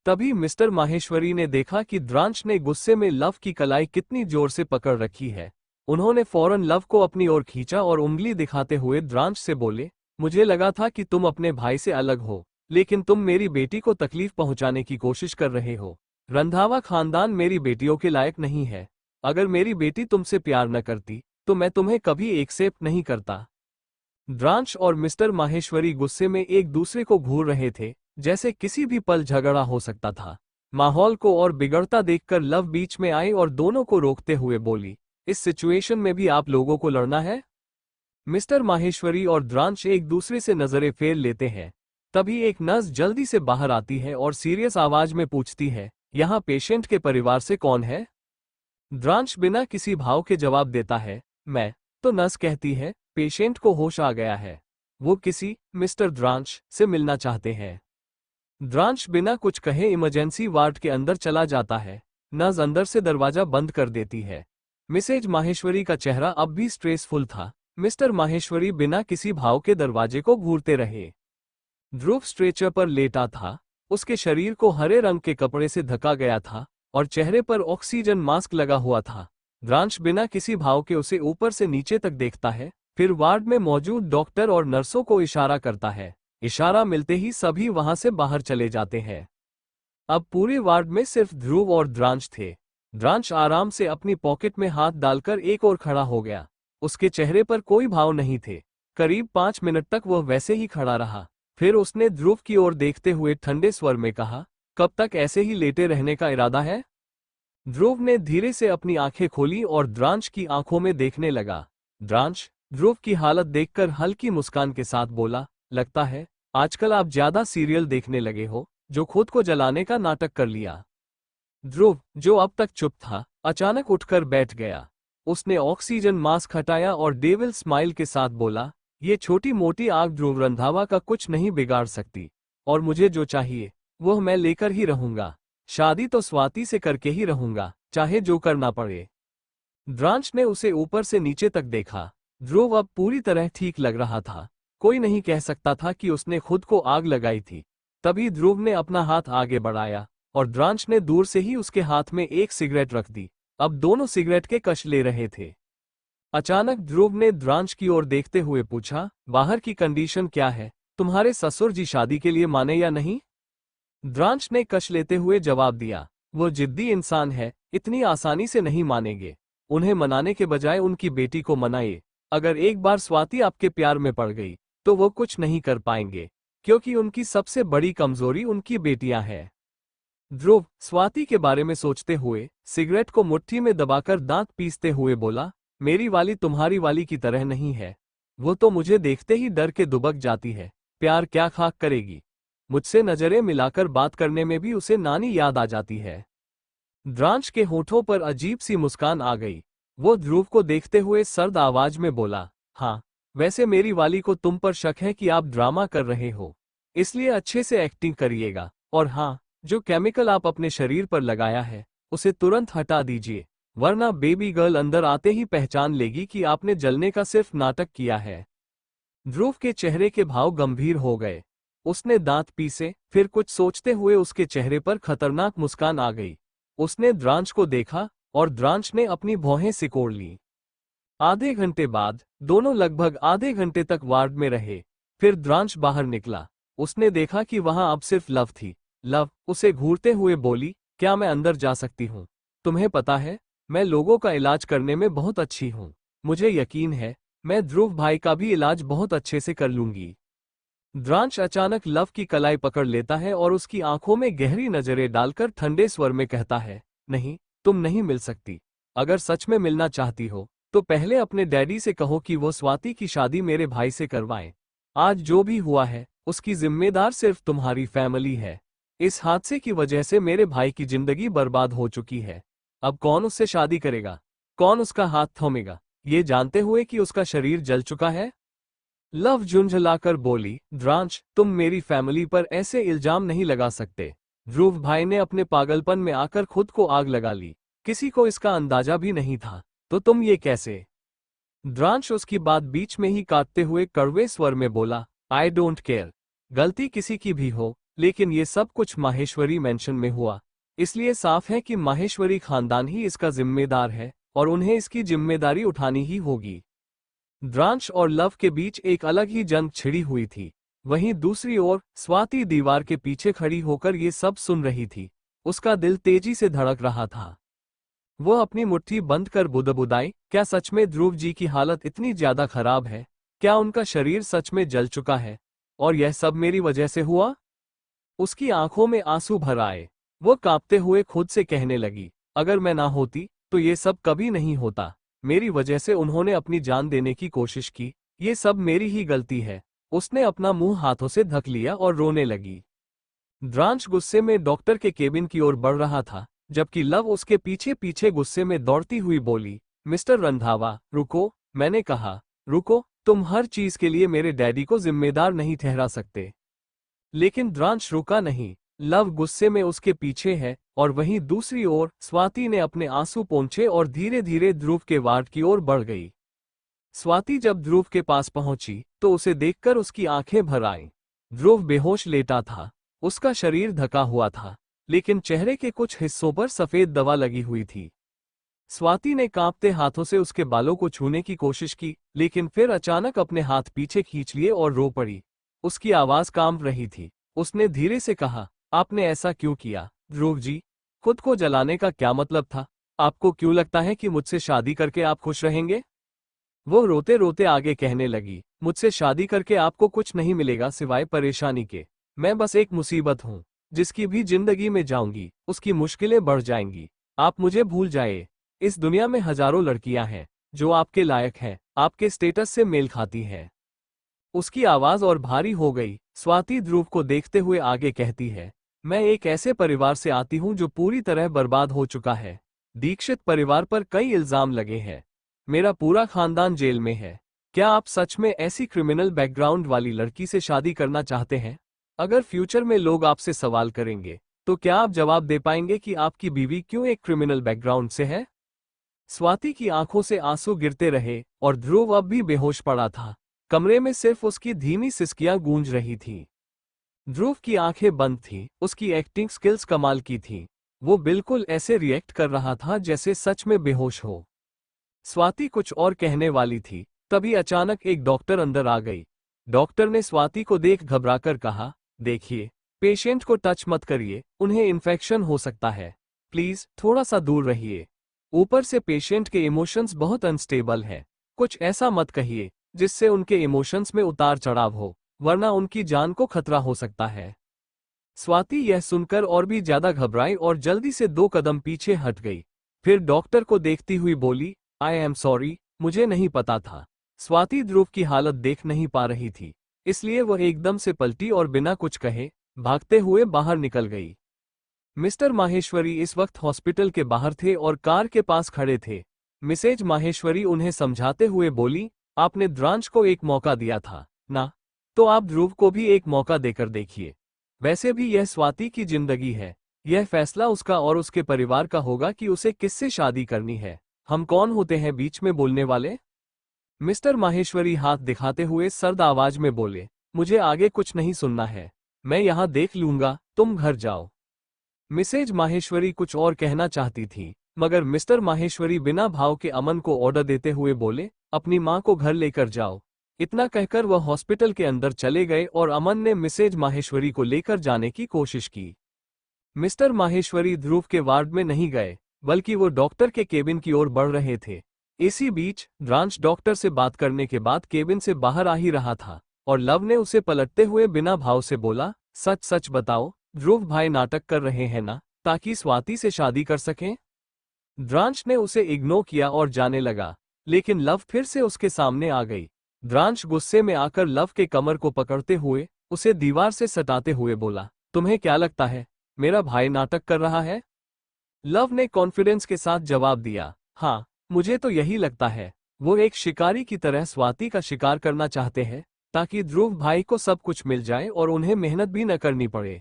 तभी मिस्टर माहेश्वरी ने देखा कि द्रांश ने गुस्से में लव की कलाई कितनी जोर से पकड़ रखी है। उन्होंने फौरन लव को अपनी ओर खींचा और उंगली दिखाते हुए द्रांश से बोले, मुझे लगा था कि तुम अपने भाई से अलग हो, लेकिन तुम मेरी बेटी को तकलीफ पहुंचाने की कोशिश कर रहे हो। रंधावा खानदान मेरी बेटियों के लायक नहीं है। अगर मेरी बेटी तुमसे प्यार न करती तो मैं तुम्हें कभी एक्सेप्ट नहीं करता। द्रांश और मिस्टर माहेश्वरी गुस्से में एक दूसरे को घूर रहे थे, जैसे किसी भी पल झगड़ा हो सकता था। माहौल को और बिगड़ता देखकर लव बीच में आई और दोनों को रोकते हुए बोली, इस सिचुएशन में भी आप लोगों को लड़ना है? मिस्टर माहेश्वरी और द्रांश एक दूसरे से नजरें फेर लेते हैं। तभी एक नर्स जल्दी से बाहर आती है और सीरियस आवाज में पूछती है, यहाँ पेशेंट के परिवार से कौन है? द्रांश बिना किसी भाव के जवाब देता है, मैं। तो नर्स कहती है, पेशेंट को होश आ गया है, वो किसी मिस्टर द्रांश से मिलना चाहते हैं। द्रांश बिना कुछ कहे इमरजेंसी वार्ड के अंदर चला जाता है। नर्स अंदर से दरवाजा बंद कर देती है। मिसेज माहेश्वरी का चेहरा अब भी स्ट्रेसफुल था। मिस्टर माहेश्वरी बिना किसी भाव के दरवाजे को घूरते रहे। ध्रुव स्ट्रेचर पर लेटा था। उसके शरीर को हरे रंग के कपड़े से ढका गया था और चेहरे पर ऑक्सीजन मास्क लगा हुआ था। द्रांश बिना किसी भाव के उसे ऊपर से नीचे तक देखता है, फिर वार्ड में मौजूद डॉक्टर और नर्सों को इशारा करता है। इशारा मिलते ही सभी वहां से बाहर चले जाते हैं। अब पूरे वार्ड में सिर्फ ध्रुव और द्रांश थे। द्रांश आराम से अपनी पॉकेट में हाथ डालकर एक और खड़ा हो गया। उसके चेहरे पर कोई भाव नहीं थे। करीब 5 मिनट तक वह वैसे ही खड़ा रहा। फिर उसने ध्रुव की ओर देखते हुए ठंडे स्वर में कहा, कब तक ऐसे ही लेटे रहने का इरादा है? ध्रुव ने धीरे से अपनी आंखें खोली और द्रांश की आंखों में देखने लगा। द्रांश ध्रुव की हालत देखकर हल्की मुस्कान के साथ बोला, लगता है आजकल आप ज्यादा सीरियल देखने लगे हो, जो खुद को जलाने का नाटक कर लिया। ध्रुव, जो अब तक चुप था, अचानक उठकर बैठ गया। उसने ऑक्सीजन मास्क हटाया और डेविल स्माइल के साथ बोला, ये छोटी मोटी आग ध्रुव रंधावा का कुछ नहीं बिगाड़ सकती, और मुझे जो चाहिए वह मैं लेकर ही रहूंगा। शादी तो स्वाति से करके ही रहूंगा, चाहे जो करना पड़े। द्रांश ने उसे ऊपर से नीचे तक देखा। ध्रुव अब पूरी तरह ठीक लग रहा था। कोई नहीं कह सकता था कि उसने खुद को आग लगाई थी। तभी ध्रुव ने अपना हाथ आगे बढ़ाया और द्रांश ने दूर से ही उसके हाथ में एक सिगरेट रख दी। अब दोनों सिगरेट के कश ले रहे थे। अचानक ध्रुव ने द्रांश की ओर देखते हुए पूछा, बाहर की कंडीशन क्या है? तुम्हारे ससुर जी शादी के लिए माने या नहीं? द्रांश ने कश लेते हुए जवाब दिया, वो जिद्दी इंसान है, इतनी आसानी से नहीं मानेंगे। उन्हें मनाने के बजाय उनकी बेटी को मनाइए। अगर एक बार स्वाति आपके प्यार में पड़ गई तो वो कुछ नहीं कर पाएंगे, क्योंकि उनकी सबसे बड़ी कमजोरी उनकी बेटियां हैं। ध्रुव स्वाति के बारे में सोचते हुए सिगरेट को मुट्ठी में दबाकर दांत पीसते हुए बोला, मेरी वाली तुम्हारी वाली की तरह नहीं है। वो तो मुझे देखते ही डर के दुबक जाती है। प्यार क्या खाक करेगी। मुझसे नजरें मिलाकर बात करने में भी उसे नानी याद आ जाती है। द्रांश के होठों पर अजीब सी मुस्कान आ गई। वो ध्रुव को देखते हुए सर्द आवाज में बोला, हाँ, वैसे मेरी वाली को तुम पर शक है कि आप ड्रामा कर रहे हो, इसलिए अच्छे से एक्टिंग करिएगा। और हाँ, जो केमिकल आप अपने शरीर पर लगाया है उसे तुरंत हटा दीजिए, वरना बेबी गर्ल अंदर आते ही पहचान लेगी कि आपने जलने का सिर्फ नाटक किया है। ध्रुव के चेहरे के भाव गंभीर हो गए। उसने दांत पीसे, फिर कुछ सोचते हुए उसके चेहरे पर खतरनाक मुस्कान आ गई। उसने द्रांश को देखा और द्रांश ने अपनी भौहें सिकोड़ ली। आधे घंटे बाद दोनों लगभग आधे घंटे तक वार्ड में रहे। फिर द्रांश बाहर निकला। उसने देखा कि वहां अब सिर्फ लव थी। लव उसे घूरते हुए बोली, क्या मैं अंदर जा सकती हूँ? तुम्हें पता है, मैं लोगों का इलाज करने में बहुत अच्छी हूँ। मुझे यकीन है मैं ध्रुव भाई का भी इलाज बहुत अच्छे से कर लूंगी। द्रांश अचानक लव की कलाई पकड़ लेता है और उसकी आंखों में गहरी नजरें डालकर ठंडे स्वर में कहता है, नहीं, तुम नहीं मिल सकती। अगर सच में मिलना चाहती हो तो पहले अपने डैडी से कहो कि वो स्वाति की शादी मेरे भाई से करवाएं। आज जो भी हुआ है उसकी जिम्मेदार सिर्फ तुम्हारी फैमिली है। इस हादसे की वजह से मेरे भाई की जिंदगी बर्बाद हो चुकी है। अब कौन उससे शादी करेगा? कौन उसका हाथ थामेगा, ये जानते हुए कि उसका शरीर जल चुका है? लव झुंझलाकर बोली, द्रांश, तुम मेरी फैमिली पर ऐसे इल्जाम नहीं लगा सकते। ध्रुव भाई ने अपने पागलपन में आकर खुद को आग लगा ली। किसी को इसका अंदाजा भी नहीं था, तो तुम ये कैसे? द्रांश उसकी बात बीच में ही काटते हुए कड़वे स्वर में बोला, आई डोंट केयर। गलती किसी की भी हो, लेकिन ये सब कुछ माहेश्वरी मेंशन में हुआ, इसलिए साफ है कि माहेश्वरी खानदान ही इसका जिम्मेदार है और उन्हें इसकी जिम्मेदारी उठानी ही होगी। द्रांश और लव के बीच एक अलग ही जंग छिड़ी हुई थी। वहीं दूसरी ओर स्वाति दीवार के पीछे खड़ी होकर ये सब सुन रही थी। उसका दिल तेजी से धड़क रहा था। वो अपनी मुट्ठी बंद कर बुदबुदाई, क्या सच में ध्रुव जी की हालत इतनी ज्यादा खराब है? क्या उनका शरीर सच में जल चुका है और यह सब मेरी वजह से हुआ? उसकी आंखों में आंसू भर आए। वो कांपते हुए खुद से कहने लगी, अगर मैं ना होती तो ये सब कभी नहीं होता। मेरी वजह से उन्होंने अपनी जान देने की कोशिश की, ये सब मेरी ही गलती है। उसने अपना मुंह हाथों से ढक लिया और रोने लगी। द्रांश गुस्से में डॉक्टर के केबिन की ओर बढ़ रहा था, जबकि लव उसके पीछे पीछे गुस्से में दौड़ती हुई बोली, मिस्टर रंधावा, रुको, मैंने कहा, रुको, तुम हर चीज के लिए मेरे डैडी को जिम्मेदार नहीं ठहरा सकते। लेकिन द्रांश रुका नहीं। लव गुस्से में उसके पीछे है और वहीं दूसरी ओर स्वाति ने अपने आंसू पोंछे और धीरे धीरे ध्रुव के वार्ड की ओर बढ़ गई। स्वाति जब ध्रुव के पास पहुंची तो उसे देखकर उसकी आंखें भर आईं। ध्रुव बेहोश लेटा था, उसका शरीर ढका हुआ था, लेकिन चेहरे के कुछ हिस्सों पर सफेद दवा लगी हुई थी। स्वाति ने कांपते हाथों से उसके बालों को छूने की कोशिश की, लेकिन फिर अचानक अपने हाथ पीछे खींच लिए और रो पड़ी। उसकी आवाज कांप रही थी। उसने धीरे से कहा, आपने ऐसा क्यों किया ध्रुव जी? खुद को जलाने का क्या मतलब था? आपको क्यों लगता है कि मुझसे शादी करके आप खुश रहेंगे? वो रोते रोते आगे कहने लगी, मुझसे शादी करके आपको कुछ नहीं मिलेगा सिवाय परेशानी के। मैं बस एक मुसीबत हूँ, जिसकी भी जिंदगी में जाऊंगी उसकी मुश्किलें बढ़ जाएंगी। आप मुझे भूल जाए। इस दुनिया में हजारों लड़कियां हैं जो आपके लायक हैं, आपके स्टेटस से मेल खाती हैं। उसकी आवाज और भारी हो गई। स्वाति ध्रुव को देखते हुए आगे कहती है, मैं एक ऐसे परिवार से आती हूँ जो पूरी तरह बर्बाद हो चुका है। दीक्षित परिवार पर कई इल्जाम लगे हैं। मेरा पूरा खानदान जेल में है। क्या आप सच में ऐसी क्रिमिनल बैकग्राउंड वाली लड़की से शादी करना चाहते हैं? अगर फ्यूचर में लोग आपसे सवाल करेंगे तो क्या आप जवाब दे पाएंगे कि आपकी बीवी क्यों एक क्रिमिनल बैकग्राउंड से है? स्वाति की आंखों से आंसू गिरते रहे और ध्रुव अब भी बेहोश पड़ा था। कमरे में सिर्फ उसकी धीमी सिसकियां गूंज रही थीं। ध्रुव की आंखें बंद थीं, उसकी एक्टिंग स्किल्स कमाल की थीं। वो बिल्कुल ऐसे रिएक्ट कर रहा था जैसे सच में बेहोश हो। स्वाति कुछ और कहने वाली थी, तभी अचानक एक डॉक्टर अंदर आ गई। डॉक्टर ने स्वाति को देख घबराकर कहा, देखिए, पेशेंट को टच मत करिए, उन्हें इन्फेक्शन हो सकता है। प्लीज थोड़ा सा दूर रहिए। ऊपर से पेशेंट के इमोशंस बहुत अनस्टेबल हैं। कुछ ऐसा मत कहिए जिससे उनके इमोशंस में उतार चढ़ाव हो, वरना उनकी जान को खतरा हो सकता है। स्वाति यह सुनकर और भी ज्यादा घबराई और जल्दी से 2 कदम पीछे हट गई। फिर डॉक्टर को देखती हुई बोली, आई एम सॉरी, मुझे नहीं पता था। स्वाति ध्रुव की हालत देख नहीं पा रही थी, इसलिए वह एकदम से पलटी और बिना कुछ कहे भागते हुए बाहर निकल गई। मिस्टर माहेश्वरी इस वक्त हॉस्पिटल के बाहर थे और कार के पास खड़े थे। मिसेज माहेश्वरी उन्हें समझाते हुए बोली, आपने द्रांश को एक मौका दिया था ना, तो आप ध्रुव को भी एक मौका देकर देखिए। वैसे भी यह स्वाति की जिंदगी है। यह फैसला उसका और उसके परिवार का होगा कि उसे किससे शादी करनी है। हम कौन होते हैं बीच में बोलने वाले? मिस्टर माहेश्वरी हाथ दिखाते हुए सर्द आवाज में बोले, मुझे आगे कुछ नहीं सुनना है। मैं यहां देख लूंगा, तुम घर जाओ। मिसेज माहेश्वरी कुछ और कहना चाहती थी, मगर मिस्टर माहेश्वरी बिना भाव के अमन को ऑर्डर देते हुए बोले, अपनी मां को घर लेकर जाओ। इतना कहकर वह हॉस्पिटल के अंदर चले गए और अमन ने मिसेज माहेश्वरी को लेकर जाने की कोशिश की। मिस्टर माहेश्वरी ध्रुव के वार्ड में नहीं गए, बल्कि वो डॉक्टर के केबिन की ओर बढ़ रहे थे। इसी बीच द्रांश डॉक्टर से बात करने के बाद केबिन से बाहर आ ही रहा था और लव ने उसे पलटते हुए बिना भाव से बोला, सच सच बताओ, ध्रुव भाई नाटक कर रहे हैं ना, ताकि स्वाति से शादी कर सकें? द्रांश ने उसे इग्नोर किया और जाने लगा, लेकिन लव फिर से उसके सामने आ गई। द्रांश गुस्से में आकर लव के कमर को पकड़ते हुए उसे दीवार से सटाते हुए बोला, तुम्हें क्या लगता है मेरा भाई नाटक कर रहा है? लव ने कॉन्फिडेंस के साथ जवाब दिया, हाँ, मुझे तो यही लगता है। वो एक शिकारी की तरह स्वाति का शिकार करना चाहते हैं, ताकि ध्रुव भाई को सब कुछ मिल जाए और उन्हें मेहनत भी न करनी पड़े।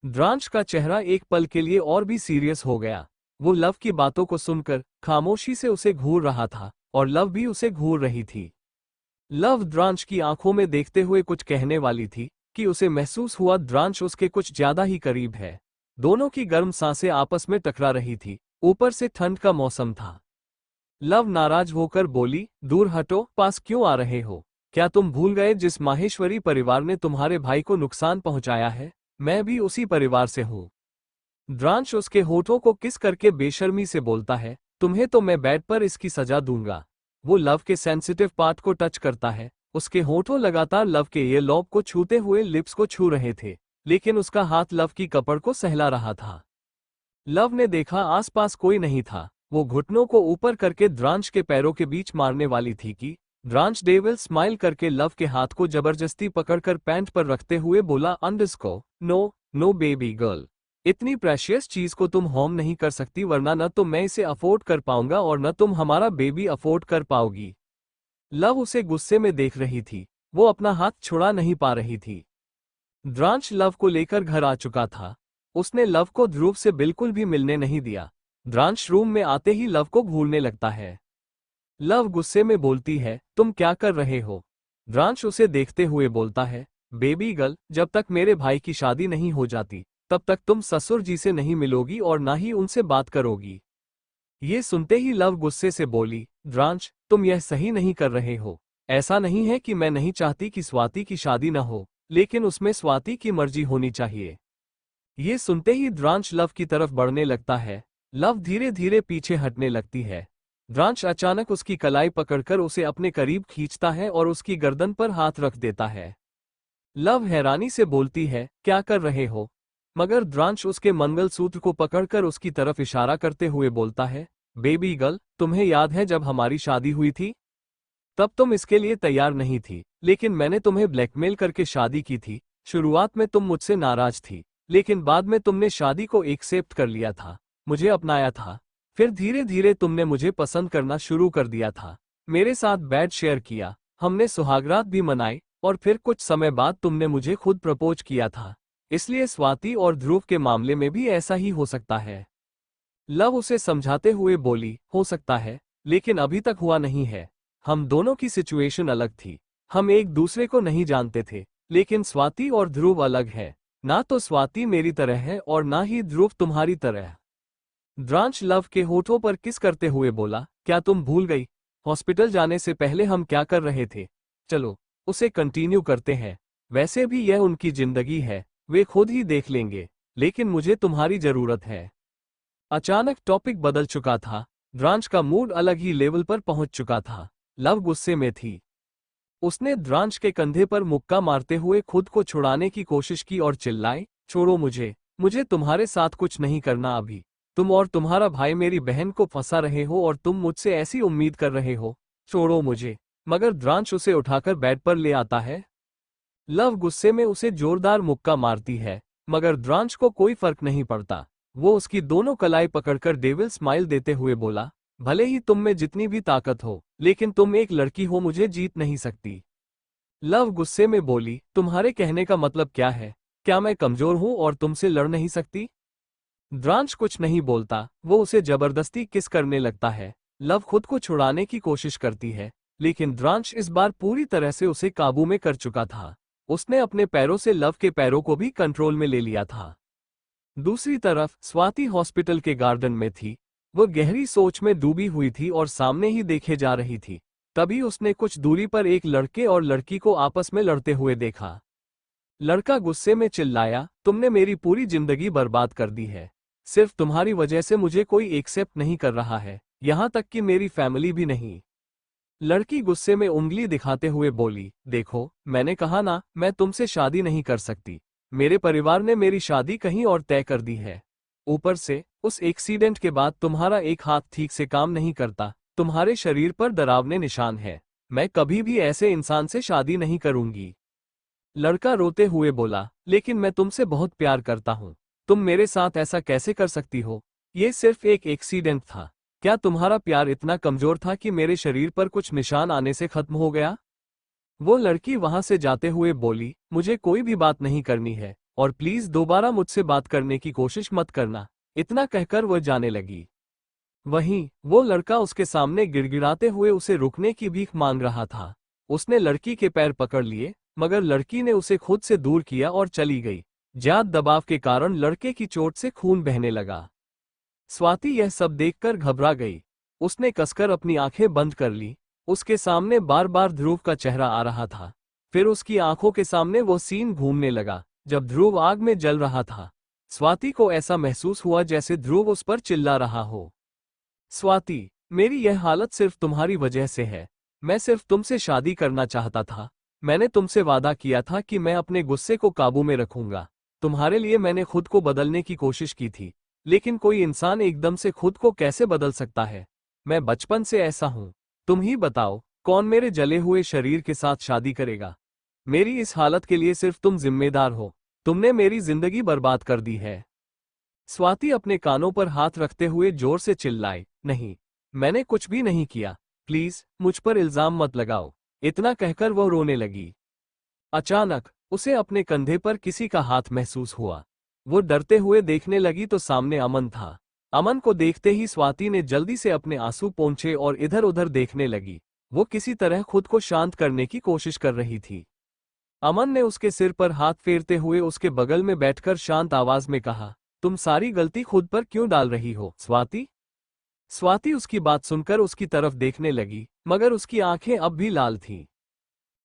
द्रांश का चेहरा एक पल के लिए और भी सीरियस हो गया। वो लव की बातों को सुनकर खामोशी से उसे घूर रहा था और लव भी उसे घूर रही थी। लव द्रांश की आंखों में देखते हुए कुछ कहने वाली थी कि उसे महसूस हुआ द्रांश उसके कुछ ज्यादा ही करीब है। दोनों की गर्म सांसें आपस में टकरा रही थी, ऊपर से ठंड का मौसम था। लव नाराज होकर बोली, दूर हटो, पास क्यों आ रहे हो? क्या तुम भूल गए जिस माहेश्वरी परिवार ने तुम्हारे भाई को नुकसान पहुंचाया है, मैं भी उसी परिवार से हूं। द्रांश उसके होठों को किस करके बेशर्मी से बोलता है, तुम्हें तो मैं बेड पर इसकी सजा दूंगा। वो लव के सेंसिटिव पार्ट को टच करता है उसके होठों लगातार लव के ये लॉब को छूते हुए लिप्स को छू रहे थे, लेकिन उसका हाथ लव की कपड़ को सहला रहा था। लव ने देखा आसपास कोई नहीं था। वो घुटनों को ऊपर करके द्रांश के पैरों के बीच मारने वाली थी कि द्रांश डेविल स्माइल करके लव के हाथ को जबरदस्ती पकड़कर पैंट पर रखते हुए बोला, अंडरस्को, नो नो बेबी गर्ल, इतनी प्रेशियस चीज को तुम होम नहीं कर सकती, वरना न तो मैं इसे अफोर्ड कर पाऊंगा और न तुम हमारा बेबी अफोर्ड कर पाओगी। लव उसे गुस्से में देख रही थी। वो अपना हाथ छुड़ा नहीं पा रही थी। द्रांश लव को लेकर घर आ चुका था। उसने लव को ध्रुव से बिल्कुल भी मिलने नहीं दिया। द्रांश रूम में आते ही लव को घूरने लगता है। लव गुस्से में बोलती है, तुम क्या कर रहे हो? द्रांश उसे देखते हुए बोलता है, बेबी गर्ल, जब तक मेरे भाई की शादी नहीं हो जाती तब तक तुम ससुर जी से नहीं मिलोगी और ना ही उनसे बात करोगी। ये सुनते ही लव गुस्से से बोली, द्रांश, तुम यह सही नहीं कर रहे हो। ऐसा नहीं है कि मैं नहीं चाहती कि स्वाति की शादी न हो, लेकिन उसमें स्वाति की मर्जी होनी चाहिए। ये सुनते ही द्रांश लव की तरफ बढ़ने लगता है। लव धीरे धीरे पीछे हटने लगती है। द्रांश अचानक उसकी कलाई पकड़कर उसे अपने करीब खींचता है और उसकी गर्दन पर हाथ रख देता है। लव हैरानी से बोलती है, क्या कर रहे हो? मगर द्रांश उसके मंगलसूत्र को पकड़कर उसकी तरफ इशारा करते हुए बोलता है, बेबी गर्ल, तुम्हें याद है जब हमारी शादी हुई थी? तब तुम इसके लिए तैयार नहीं थी, लेकिन मैंने तुम्हें ब्लैकमेल करके शादी की थी। शुरुआत में तुम मुझसे नाराज थी, लेकिन बाद में तुमने शादी को एक्सेप्ट कर लिया था, मुझे अपनाया था। फिर धीरे धीरे तुमने मुझे पसंद करना शुरू कर दिया था, मेरे साथ बेड शेयर किया, हमने सुहागरात भी मनाई और फिर कुछ समय बाद तुमने मुझे खुद प्रपोज किया था। इसलिए स्वाति और ध्रुव के मामले में भी ऐसा ही हो सकता है। लव उसे समझाते हुए बोली, हो सकता है, लेकिन अभी तक हुआ नहीं है। हम दोनों की सिचुएशन अलग थी। हम एक दूसरे को नहीं जानते थे, लेकिन स्वाति और ध्रुव अलग है। ना तो स्वाति मेरी तरह है और ना ही ध्रुव तुम्हारी तरह। द्रांश लव के होठों पर किस करते हुए बोला, क्या तुम भूल गई हॉस्पिटल जाने से पहले हम क्या कर रहे थे? चलो उसे कंटिन्यू करते हैं। वैसे भी यह उनकी जिंदगी है, वे खुद ही देख लेंगे, लेकिन मुझे तुम्हारी जरूरत है। अचानक टॉपिक बदल चुका था। द्रांश का मूड अलग ही लेवल पर पहुंच चुका था। लव गुस्से में थी। उसने द्रांश के कंधे पर मुक्का मारते हुए खुद को छुड़ाने की कोशिश की और चिल्लाई, छोड़ो मुझे, मुझे तुम्हारे साथ कुछ नहीं करना अभी। तुम और तुम्हारा भाई मेरी बहन को फंसा रहे हो और तुम मुझसे ऐसी उम्मीद कर रहे हो, छोड़ो मुझे। मगर द्रांश उसे उठाकर बेड पर ले आता है। लव गुस्से में उसे जोरदार मुक्का मारती है, मगर द्रांश को कोई फर्क नहीं पड़ता। वो उसकी दोनों कलाई पकड़कर डेविल स्माइल देते हुए बोला, भले ही तुम में जितनी भी ताकत हो, लेकिन तुम एक लड़की हो, मुझे जीत नहीं सकती। लव गुस्से में बोली, तुम्हारे कहने का मतलब क्या है? क्या मैं कमजोर हूं और तुमसे लड़ नहीं सकती? द्रांश कुछ नहीं बोलता। वो उसे जबरदस्ती किस करने लगता है। लव खुद को छुड़ाने की कोशिश करती है, लेकिन द्रांश इस बार पूरी तरह से उसे काबू में कर चुका था। उसने अपने पैरों से लव के पैरों को भी कंट्रोल में ले लिया था। दूसरी तरफ स्वाति हॉस्पिटल के गार्डन में थी। वो गहरी सोच में डूबी हुई थी और सामने ही देखे जा रही थी। तभी उसने कुछ दूरी पर एक लड़के और लड़की को आपस में लड़ते हुए देखा। लड़का गुस्से में चिल्लाया, तुमने मेरी पूरी जिंदगी बर्बाद कर दी है। सिर्फ तुम्हारी वजह से मुझे कोई एक्सेप्ट नहीं कर रहा है, यहां तक कि मेरी फैमिली भी नहीं। लड़की गुस्से में उंगली दिखाते हुए बोली, देखो, मैंने कहा ना, मैं तुमसे शादी नहीं कर सकती। मेरे परिवार ने मेरी शादी कहीं और तय कर दी है। ऊपर से उस एक्सीडेंट के बाद तुम्हारा एक हाथ ठीक से काम नहीं करता, तुम्हारे शरीर पर डरावने निशान है। मैं कभी भी ऐसे इंसान से शादी नहीं करूंगी। लड़का रोते हुए बोला, लेकिन मैं तुमसे बहुत प्यार करता हूं। तुम मेरे साथ ऐसा कैसे कर सकती हो? ये सिर्फ एक एक्सीडेंट था। क्या तुम्हारा प्यार इतना कमजोर था कि मेरे शरीर पर कुछ निशान आने से खत्म हो गया? वो लड़की वहां से जाते हुए बोली, मुझे कोई भी बात नहीं करनी है और प्लीज दोबारा मुझसे बात करने की कोशिश मत करना। इतना कहकर वह जाने लगी। वहीं वो लड़का उसके सामने गिड़गिड़ाते हुए उसे रुकने की भीख मांग रहा था। उसने लड़की के पैर पकड़ लिए, मगर लड़की ने उसे खुद से दूर किया और चली गई। ज्यादा दबाव के कारण लड़के की चोट से खून बहने लगा। स्वाति यह सब देखकर घबरा गई। उसने कसकर अपनी आंखें बंद कर ली। उसके सामने बार बार ध्रुव का चेहरा आ रहा था। फिर उसकी आंखों के सामने वो सीन घूमने लगा जब ध्रुव आग में जल रहा था। स्वाति को ऐसा महसूस हुआ जैसे ध्रुव उस पर चिल्ला रहा हो, स्वाति, मेरी यह हालत सिर्फ तुम्हारी वजह से है। मैं सिर्फ तुमसे शादी करना चाहता था। मैंने तुमसे वादा किया था कि मैं अपने गुस्से को काबू में रखूंगा। तुम्हारे लिए मैंने खुद को बदलने की कोशिश की थी, लेकिन कोई इंसान एकदम से खुद को कैसे बदल सकता है? मैं बचपन से ऐसा हूं। तुम ही बताओ, कौन मेरे जले हुए शरीर के साथ शादी करेगा? मेरी इस हालत के लिए सिर्फ तुम जिम्मेदार हो। तुमने मेरी जिंदगी बर्बाद कर दी है। स्वाति अपने कानों पर हाथ रखते हुए जोर से चिल्लाई, नहीं, मैंने कुछ भी नहीं किया। प्लीज मुझ पर इल्जाम मत लगाओ। इतना कहकर वो रोने लगी। अचानक उसे अपने कंधे पर किसी का हाथ महसूस हुआ। वो डरते हुए देखने लगी तो सामने अमन था। अमन को देखते ही स्वाति ने जल्दी से अपने आंसू पोंछे और इधर उधर देखने लगी। वो किसी तरह खुद को शांत करने की कोशिश कर रही थी। अमन ने उसके सिर पर हाथ फेरते हुए उसके बगल में बैठकर शांत आवाज में कहा, तुम सारी गलती खुद पर क्यों डाल रही हो स्वाति? स्वाति उसकी बात सुनकर उसकी तरफ देखने लगी, मगर उसकी आंखें अब भी लाल थीं।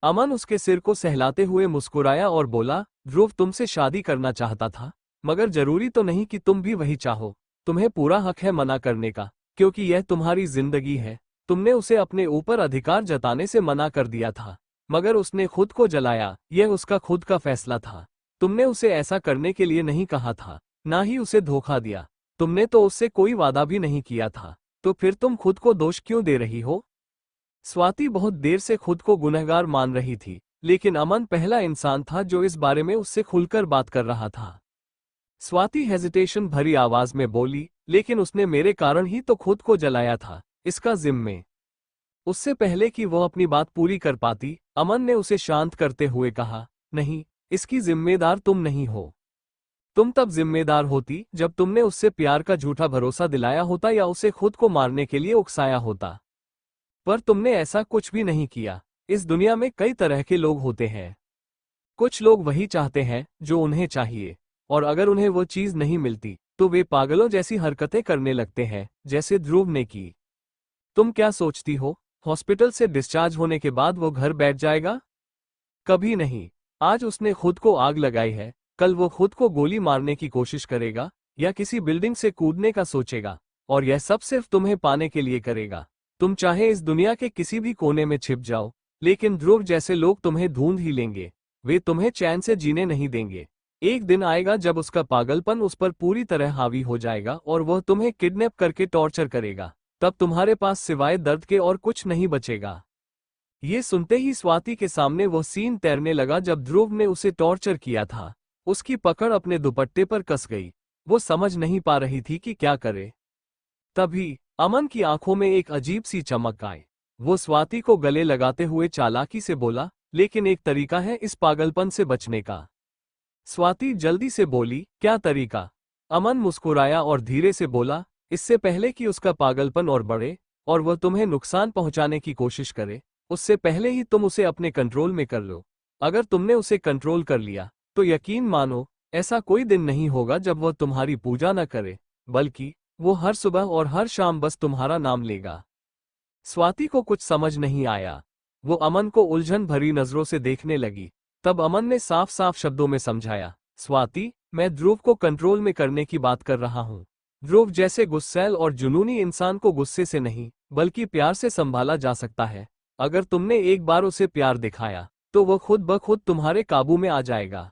अमन उसके सिर को सहलाते हुए मुस्कुराया और बोला, ध्रुव तुमसे शादी करना चाहता था, मगर जरूरी तो नहीं कि तुम भी वही चाहो। तुम्हें पूरा हक है मना करने का, क्योंकि यह तुम्हारी जिंदगी है। तुमने उसे अपने ऊपर अधिकार जताने से मना कर दिया था, मगर उसने खुद को जलाया। यह उसका खुद का फैसला था। तुमने उसे ऐसा करने के लिए नहीं कहा था, ना ही उसे धोखा दिया। तुमने तो उससे कोई वादा भी नहीं किया था, तो फिर तुम खुद को दोष क्यों दे रही हो? स्वाति बहुत देर से खुद को गुनहगार मान रही थी, लेकिन अमन पहला इंसान था जो इस बारे में उससे खुलकर बात कर रहा था। स्वाति हेजिटेशन भरी आवाज में बोली, लेकिन उसने मेरे कारण ही तो खुद को जलाया था, इसका जिम्मे। उससे पहले कि वह अपनी बात पूरी कर पाती, अमन ने उसे शांत करते हुए कहा, नहीं, इसकी जिम्मेदार तुम नहीं हो। तुम तब जिम्मेदार होती जब तुमने उससे प्यार का झूठा भरोसा दिलाया होता या उसे खुद को मारने के लिए उकसाया होता। पर तुमने ऐसा कुछ भी नहीं किया। इस दुनिया में कई तरह के लोग होते हैं। कुछ लोग वही चाहते हैं जो उन्हें चाहिए, और अगर उन्हें वो चीज नहीं मिलती तो वे पागलों जैसी हरकतें करने लगते हैं, जैसे ध्रुव ने की। तुम क्या सोचती हो, हॉस्पिटल से डिस्चार्ज होने के बाद वो घर बैठ जाएगा? कभी नहीं। आज उसने खुद को आग लगाई है, कल वो खुद को गोली मारने की कोशिश करेगा या किसी बिल्डिंग से कूदने का सोचेगा, और यह सब सिर्फ तुम्हें पाने के लिए करेगा। तुम चाहे इस दुनिया के किसी भी कोने में छिप जाओ, लेकिन ध्रुव जैसे लोग तुम्हें ढूंढ ही लेंगे। वे तुम्हें चैन से जीने नहीं देंगे। एक दिन आएगा जब उसका पागलपन उस पर पूरी तरह हावी हो जाएगा और वह तुम्हें किडनैप करके टॉर्चर करेगा। तब तुम्हारे पास सिवाय दर्द के और कुछ नहीं बचेगा। ये सुनते ही स्वाति के सामने वह सीन तैरने लगा जब ध्रुव ने उसे टॉर्चर किया था। उसकी पकड़ अपने दुपट्टे पर कस गई। वो समझ नहीं पा रही थी कि क्या करे। तभी अमन की आंखों में एक अजीब सी चमक आई। वो स्वाति को गले लगाते हुए चालाकी से बोला, लेकिन एक तरीका है इस पागलपन से बचने का। स्वाति जल्दी से बोली, क्या तरीका? अमन मुस्कुराया और धीरे से बोला, इससे पहले कि उसका पागलपन और बढ़े और वह तुम्हें नुकसान पहुंचाने की कोशिश करे, उससे पहले ही तुम उसे अपने कंट्रोल में कर लो। अगर तुमने उसे कंट्रोल कर लिया तो यकीन मानो, ऐसा कोई दिन नहीं होगा जब वह तुम्हारी पूजा न करे, बल्कि वो हर सुबह और हर शाम बस तुम्हारा नाम लेगा। स्वाति को कुछ समझ नहीं आया। वो अमन को उलझन भरी नजरों से देखने लगी। तब अमन ने साफ साफ शब्दों में समझाया, स्वाति, मैं ध्रुव को कंट्रोल में करने की बात कर रहा हूँ। ध्रुव जैसे गुस्सैल और जुनूनी इंसान को गुस्से से नहीं, बल्कि प्यार से संभाला जा सकता है। अगर तुमने एक बार उसे प्यार दिखाया तो वह खुद ब खुद तुम्हारे काबू में आ जाएगा।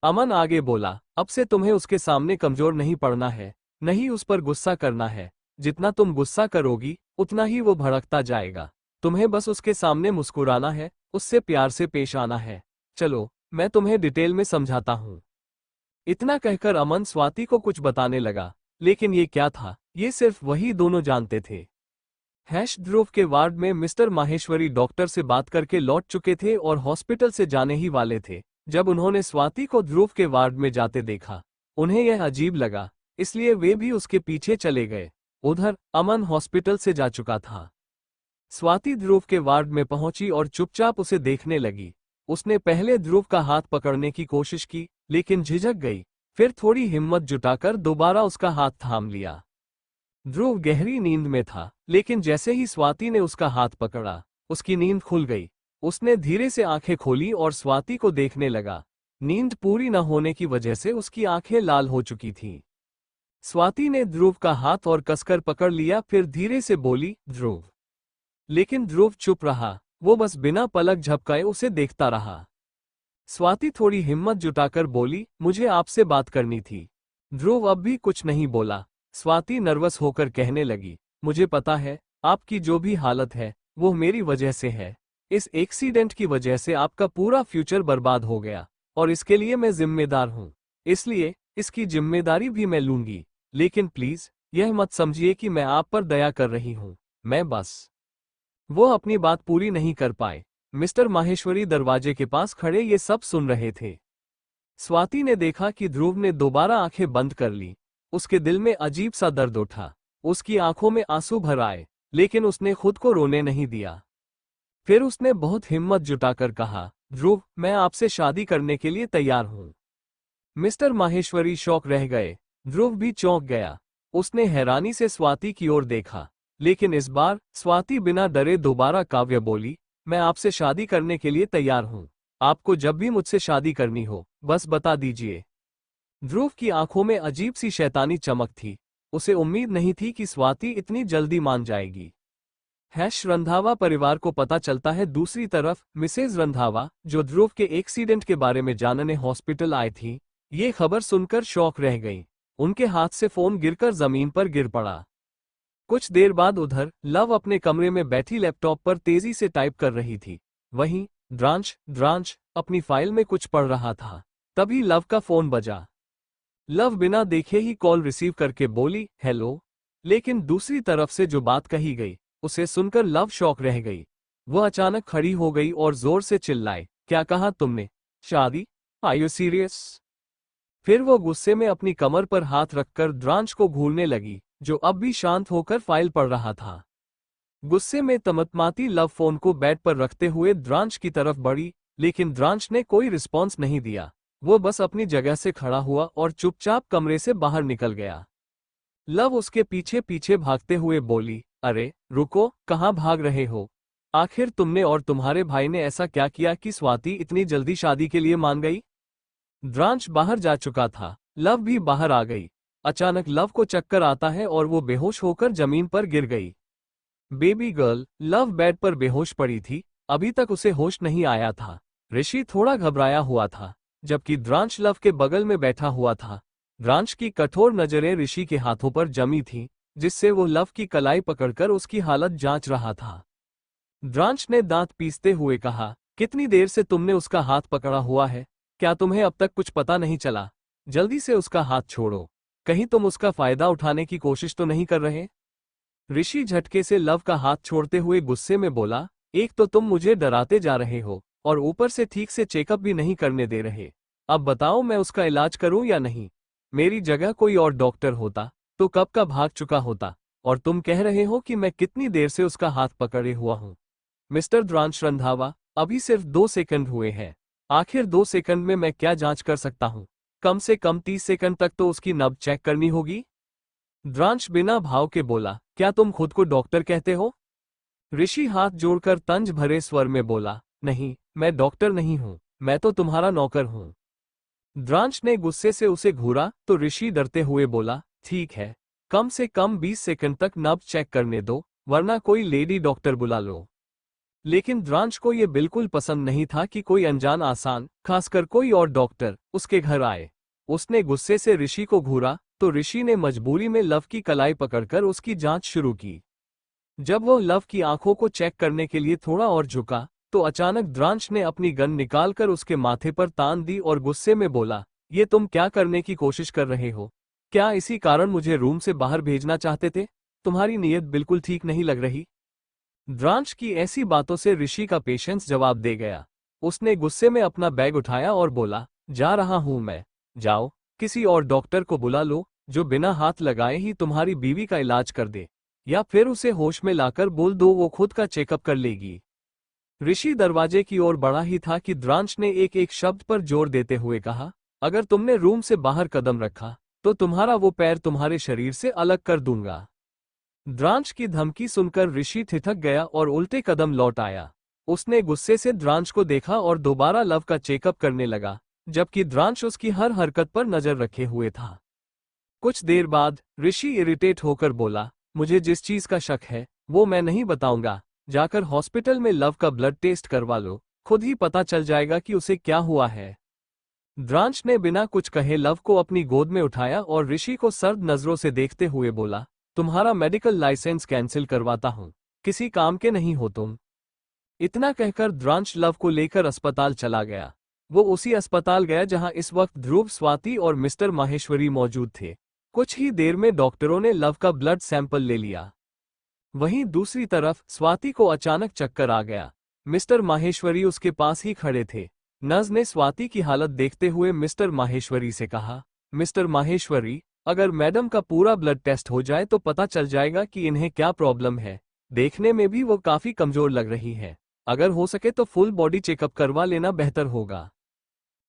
अमन आगे बोला, अब से तुम्हें उसके सामने कमजोर नहीं पड़ना है, नहीं उस पर गुस्सा करना है। जितना तुम गुस्सा करोगी उतना ही वो भड़कता जाएगा। तुम्हें बस उसके सामने मुस्कुराना है, उससे प्यार से पेश आना है। चलो, मैं तुम्हें डिटेल में समझाता हूँ। इतना कहकर अमन स्वाति को कुछ बताने लगा, लेकिन ये क्या था, ये सिर्फ वही दोनों जानते थे। ध्रुव के वार्ड में मिस्टर माहेश्वरी डॉक्टर से बात करके लौट चुके थे और हॉस्पिटल से जाने ही वाले थे जब उन्होंने स्वाति को ध्रुव के वार्ड में जाते देखा। उन्हें यह अजीब लगा, इसलिए वे भी उसके पीछे चले गए। उधर अमन हॉस्पिटल से जा चुका था। स्वाति ध्रुव के वार्ड में पहुंची और चुपचाप उसे देखने लगी। उसने पहले ध्रुव का हाथ पकड़ने की कोशिश की, लेकिन झिझक गई। फिर थोड़ी हिम्मत जुटाकर दोबारा उसका हाथ थाम लिया। ध्रुव गहरी नींद में था, लेकिन जैसे ही स्वाति ने उसका हाथ पकड़ा, उसकी नींद खुल गई। उसने धीरे से आंखें खोली और स्वाति को देखने लगा। नींद पूरी न होने की वजह से उसकी आंखें लाल हो चुकी थीं। स्वाति ने ध्रुव का हाथ और कसकर पकड़ लिया, फिर धीरे से बोली, ध्रुव। लेकिन ध्रुव चुप रहा। वो बस बिना पलक झपकाए उसे देखता रहा। स्वाति थोड़ी हिम्मत जुटाकर बोली, मुझे आपसे बात करनी थी। ध्रुव अब भी कुछ नहीं बोला। स्वाति नर्वस होकर कहने लगी, मुझे पता है, आपकी जो भी हालत है वो मेरी वजह से है। इस एक्सीडेंट की वजह से आपका पूरा फ्यूचर बर्बाद हो गया और इसके लिए मैं जिम्मेदार हूँ, इसलिए इसकी जिम्मेदारी भी मैं लूंगी। लेकिन प्लीज यह मत समझिए कि मैं आप पर दया कर रही हूँ, मैं बस। वो अपनी बात पूरी नहीं कर पाए। मिस्टर माहेश्वरी दरवाजे के पास खड़े ये सब सुन रहे थे। स्वाति ने देखा कि ध्रुव ने दोबारा आंखें बंद कर ली। उसके दिल में अजीब सा दर्द उठा। उसकी आंखों में आंसू भर आए, लेकिन उसने खुद को रोने नहीं दिया। फिर उसने बहुत हिम्मत जुटाकर कहा, ध्रुव, मैं आपसे शादी करने के लिए तैयार हूं। मिस्टर माहेश्वरी शॉक रह गए। ध्रुव भी चौंक गया। उसने हैरानी से स्वाति की ओर देखा, लेकिन इस बार स्वाति बिना डरे दोबारा काव्य बोली, मैं आपसे शादी करने के लिए तैयार हूं। आपको जब भी मुझसे शादी करनी हो बस बता दीजिए। ध्रुव की आंखों में अजीब सी शैतानी चमक थी। उसे उम्मीद नहीं थी कि स्वाति इतनी जल्दी मान जाएगी। रंधावा परिवार को पता चलता है। दूसरी तरफ मिसेज रंधावा, जो ध्रुव के एक्सीडेंट के बारे में जानने हॉस्पिटल आई थी, ये खबर सुनकर शॉक रह गई। उनके हाथ से फोन गिरकर जमीन पर गिर पड़ा। कुछ देर बाद उधर लव अपने कमरे में बैठी लैपटॉप पर तेजी से टाइप कर रही थी। वहीं द्रांश अपनी फाइल में कुछ पढ़ रहा था। तभी लव का फोन बजा। लव बिना देखे ही कॉल रिसीव करके बोली, हेलो। लेकिन दूसरी तरफ से जो बात कही गई उसे सुनकर लव शॉक रह गई। वह अचानक खड़ी हो गई और जोर से चिल्लाए, क्या कहा तुमने? शादी? Are you serious? फिर वो गुस्से में अपनी कमर पर हाथ रखकर द्रांश को घूरने लगी, जो अब भी शांत होकर फाइल पढ़ रहा था। गुस्से में तमतमाती लव फोन को बेड पर रखते हुए द्रांश की तरफ बढ़ी, लेकिन द्रांश ने कोई रिस्पॉन्स नहीं दिया। वो बस अपनी जगह से खड़ा हुआ और चुपचाप कमरे से बाहर निकल गया। लव उसके पीछे पीछे भागते हुए बोली, अरे रुको, कहाँ भाग रहे हो? आखिर तुमने और तुम्हारे भाई ने ऐसा क्या किया कि स्वाति इतनी जल्दी शादी के लिए मान गई? द्रांश बाहर जा चुका था। लव भी बाहर आ गई। अचानक लव को चक्कर आता है और वो बेहोश होकर जमीन पर गिर गई। बेबी गर्ल लव बेड पर बेहोश पड़ी थी। अभी तक उसे होश नहीं आया था। ऋषि थोड़ा घबराया हुआ था, जबकि द्रांश लव के बगल में बैठा हुआ था। द्रांश की कठोर नजरें ऋषि के हाथों पर जमी थीं, जिससे वो लव की कलाई पकड़कर उसकी हालत जांच रहा था। द्रांश ने दांत पीसते हुए कहा, कितनी देर से तुमने उसका हाथ पकड़ा हुआ है? क्या तुम्हें अब तक कुछ पता नहीं चला? जल्दी से उसका हाथ छोड़ो। कहीं तुम उसका फायदा उठाने की कोशिश तो नहीं कर रहे? ऋषि झटके से लव का हाथ छोड़ते हुए गुस्से में बोला, एक तो तुम मुझे डराते जा रहे हो और ऊपर से ठीक से चेकअप भी नहीं करने दे रहे। अब बताओ, मैं उसका इलाज करूं या नहीं? मेरी जगह कोई और डॉक्टर होता तो कब का भाग चुका होता, और तुम कह रहे हो कि मैं कितनी देर से उसका हाथ पकड़े हुआ हूं। मिस्टर द्रांश रंधावा, अभी सिर्फ 2 सेकंड हुए हैं। आखिर 2 सेकंड में मैं क्या जांच कर सकता हूं? कम से कम 30 सेकंड तक तो उसकी नब्ज चेक करनी होगी। द्रांश बिना भाव के बोला, क्या तुम खुद को डॉक्टर कहते हो? ऋषि हाथ जोड़कर तंज भरे स्वर में बोला, नहीं, मैं डॉक्टर नहीं हूं, मैं तो तुम्हारा नौकर हूं। द्रांश ने गुस्से से उसे घूरा तो ऋषि डरते हुए बोला, ठीक है, कम से कम 20 सेकंड तक नब्ज चेक करने दो, वरना कोई लेडी डॉक्टर बुला लो। लेकिन द्रांश को यह बिल्कुल पसंद नहीं था कि कोई अनजान आसान, खासकर कोई और डॉक्टर, उसके घर आए। उसने गुस्से से ऋषि को घूरा तो ऋषि ने मजबूरी में लव की कलाई पकड़कर उसकी जांच शुरू की। जब वो लव की आंखों को चेक करने के लिए थोड़ा और झुका तो अचानक द्रांश ने अपनी गन निकालकर उसके माथे पर तान दी और गुस्से में बोला, ये तुम क्या करने की कोशिश कर रहे हो? क्या इसी कारण मुझे रूम से बाहर भेजना चाहते थे? तुम्हारी नीयत बिल्कुल ठीक नहीं लग रही। द्रांश की ऐसी बातों से ऋषि का पेशेंस जवाब दे गया। उसने गुस्से में अपना बैग उठाया और बोला, जा रहा हूं मैं। जाओ, किसी और डॉक्टर को बुला लो जो बिना हाथ लगाए ही तुम्हारी बीवी का इलाज कर दे, या फिर उसे होश में लाकर बोल दो वो खुद का चेकअप कर लेगी। ऋषि दरवाजे की ओर बढ़ा ही था कि द्रांश ने एक एक शब्द पर जोर देते हुए कहा, अगर तुमने रूम से बाहर कदम रखा तो तुम्हारा वो पैर तुम्हारे शरीर से अलग कर दूंगा। द्रांश की धमकी सुनकर ऋषि ठिठक गया और उल्टे कदम लौट आया। उसने गुस्से से द्रांश को देखा और दोबारा लव का चेकअप करने लगा, जबकि द्रांश उसकी हर हरकत पर नजर रखे हुए था। कुछ देर बाद ऋषि इरिटेट होकर बोला, मुझे जिस चीज का शक है वो मैं नहीं बताऊंगा, जाकर हॉस्पिटल में लव का ब्लड टेस्ट करवा लो, खुद ही पता चल जाएगा कि उसे क्या हुआ है। द्रांश ने बिना कुछ कहे लव को अपनी गोद में उठाया और ऋषि को सर्द नजरों से देखते हुए बोला, तुम्हारा मेडिकल लाइसेंस कैंसिल करवाता हूं, किसी काम के नहीं हो तुम। इतना कहकर द्रांश लव को लेकर अस्पताल चला गया। वो उसी अस्पताल गया जहां इस वक्त ध्रुव, स्वाति और मिस्टर माहेश्वरी मौजूद थे। कुछ ही देर में डॉक्टरों ने लव का ब्लड सैंपल ले लिया। वहीं दूसरी तरफ स्वाति को अचानक चक्कर आ गया। मिस्टर माहेश्वरी उसके पास ही खड़े थे। नर्स ने स्वाति की हालत देखते हुए मिस्टर माहेश्वरी से कहा, मिस्टर माहेश्वरी, अगर मैडम का पूरा ब्लड टेस्ट हो जाए तो पता चल जाएगा कि इन्हें क्या प्रॉब्लम है। देखने में भी वो काफी कमजोर लग रही है। अगर हो सके तो फुल बॉडी चेकअप करवा लेना बेहतर होगा।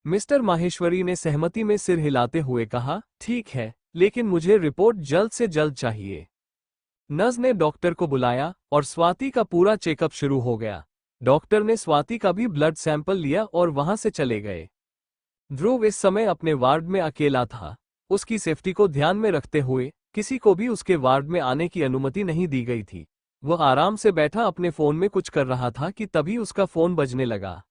मिस्टर माहेश्वरी ने सहमति में सिर हिलाते हुए कहा, ठीक है, लेकिन मुझे रिपोर्ट जल्द से जल्द चाहिए। नर्स ने डॉक्टर को बुलाया और स्वाति का पूरा चेकअप शुरू हो गया। डॉक्टर ने स्वाति का भी ब्लड सैंपल लिया और वहां से चले गए। ध्रुव इस समय अपने वार्ड में अकेला था। उसकी सेफ्टी को ध्यान में रखते हुए किसी को भी उसके वार्ड में आने की अनुमति नहीं दी गई थी। वह आराम से बैठा अपने फोन में कुछ कर रहा था कि तभी उसका फोन बजने लगा।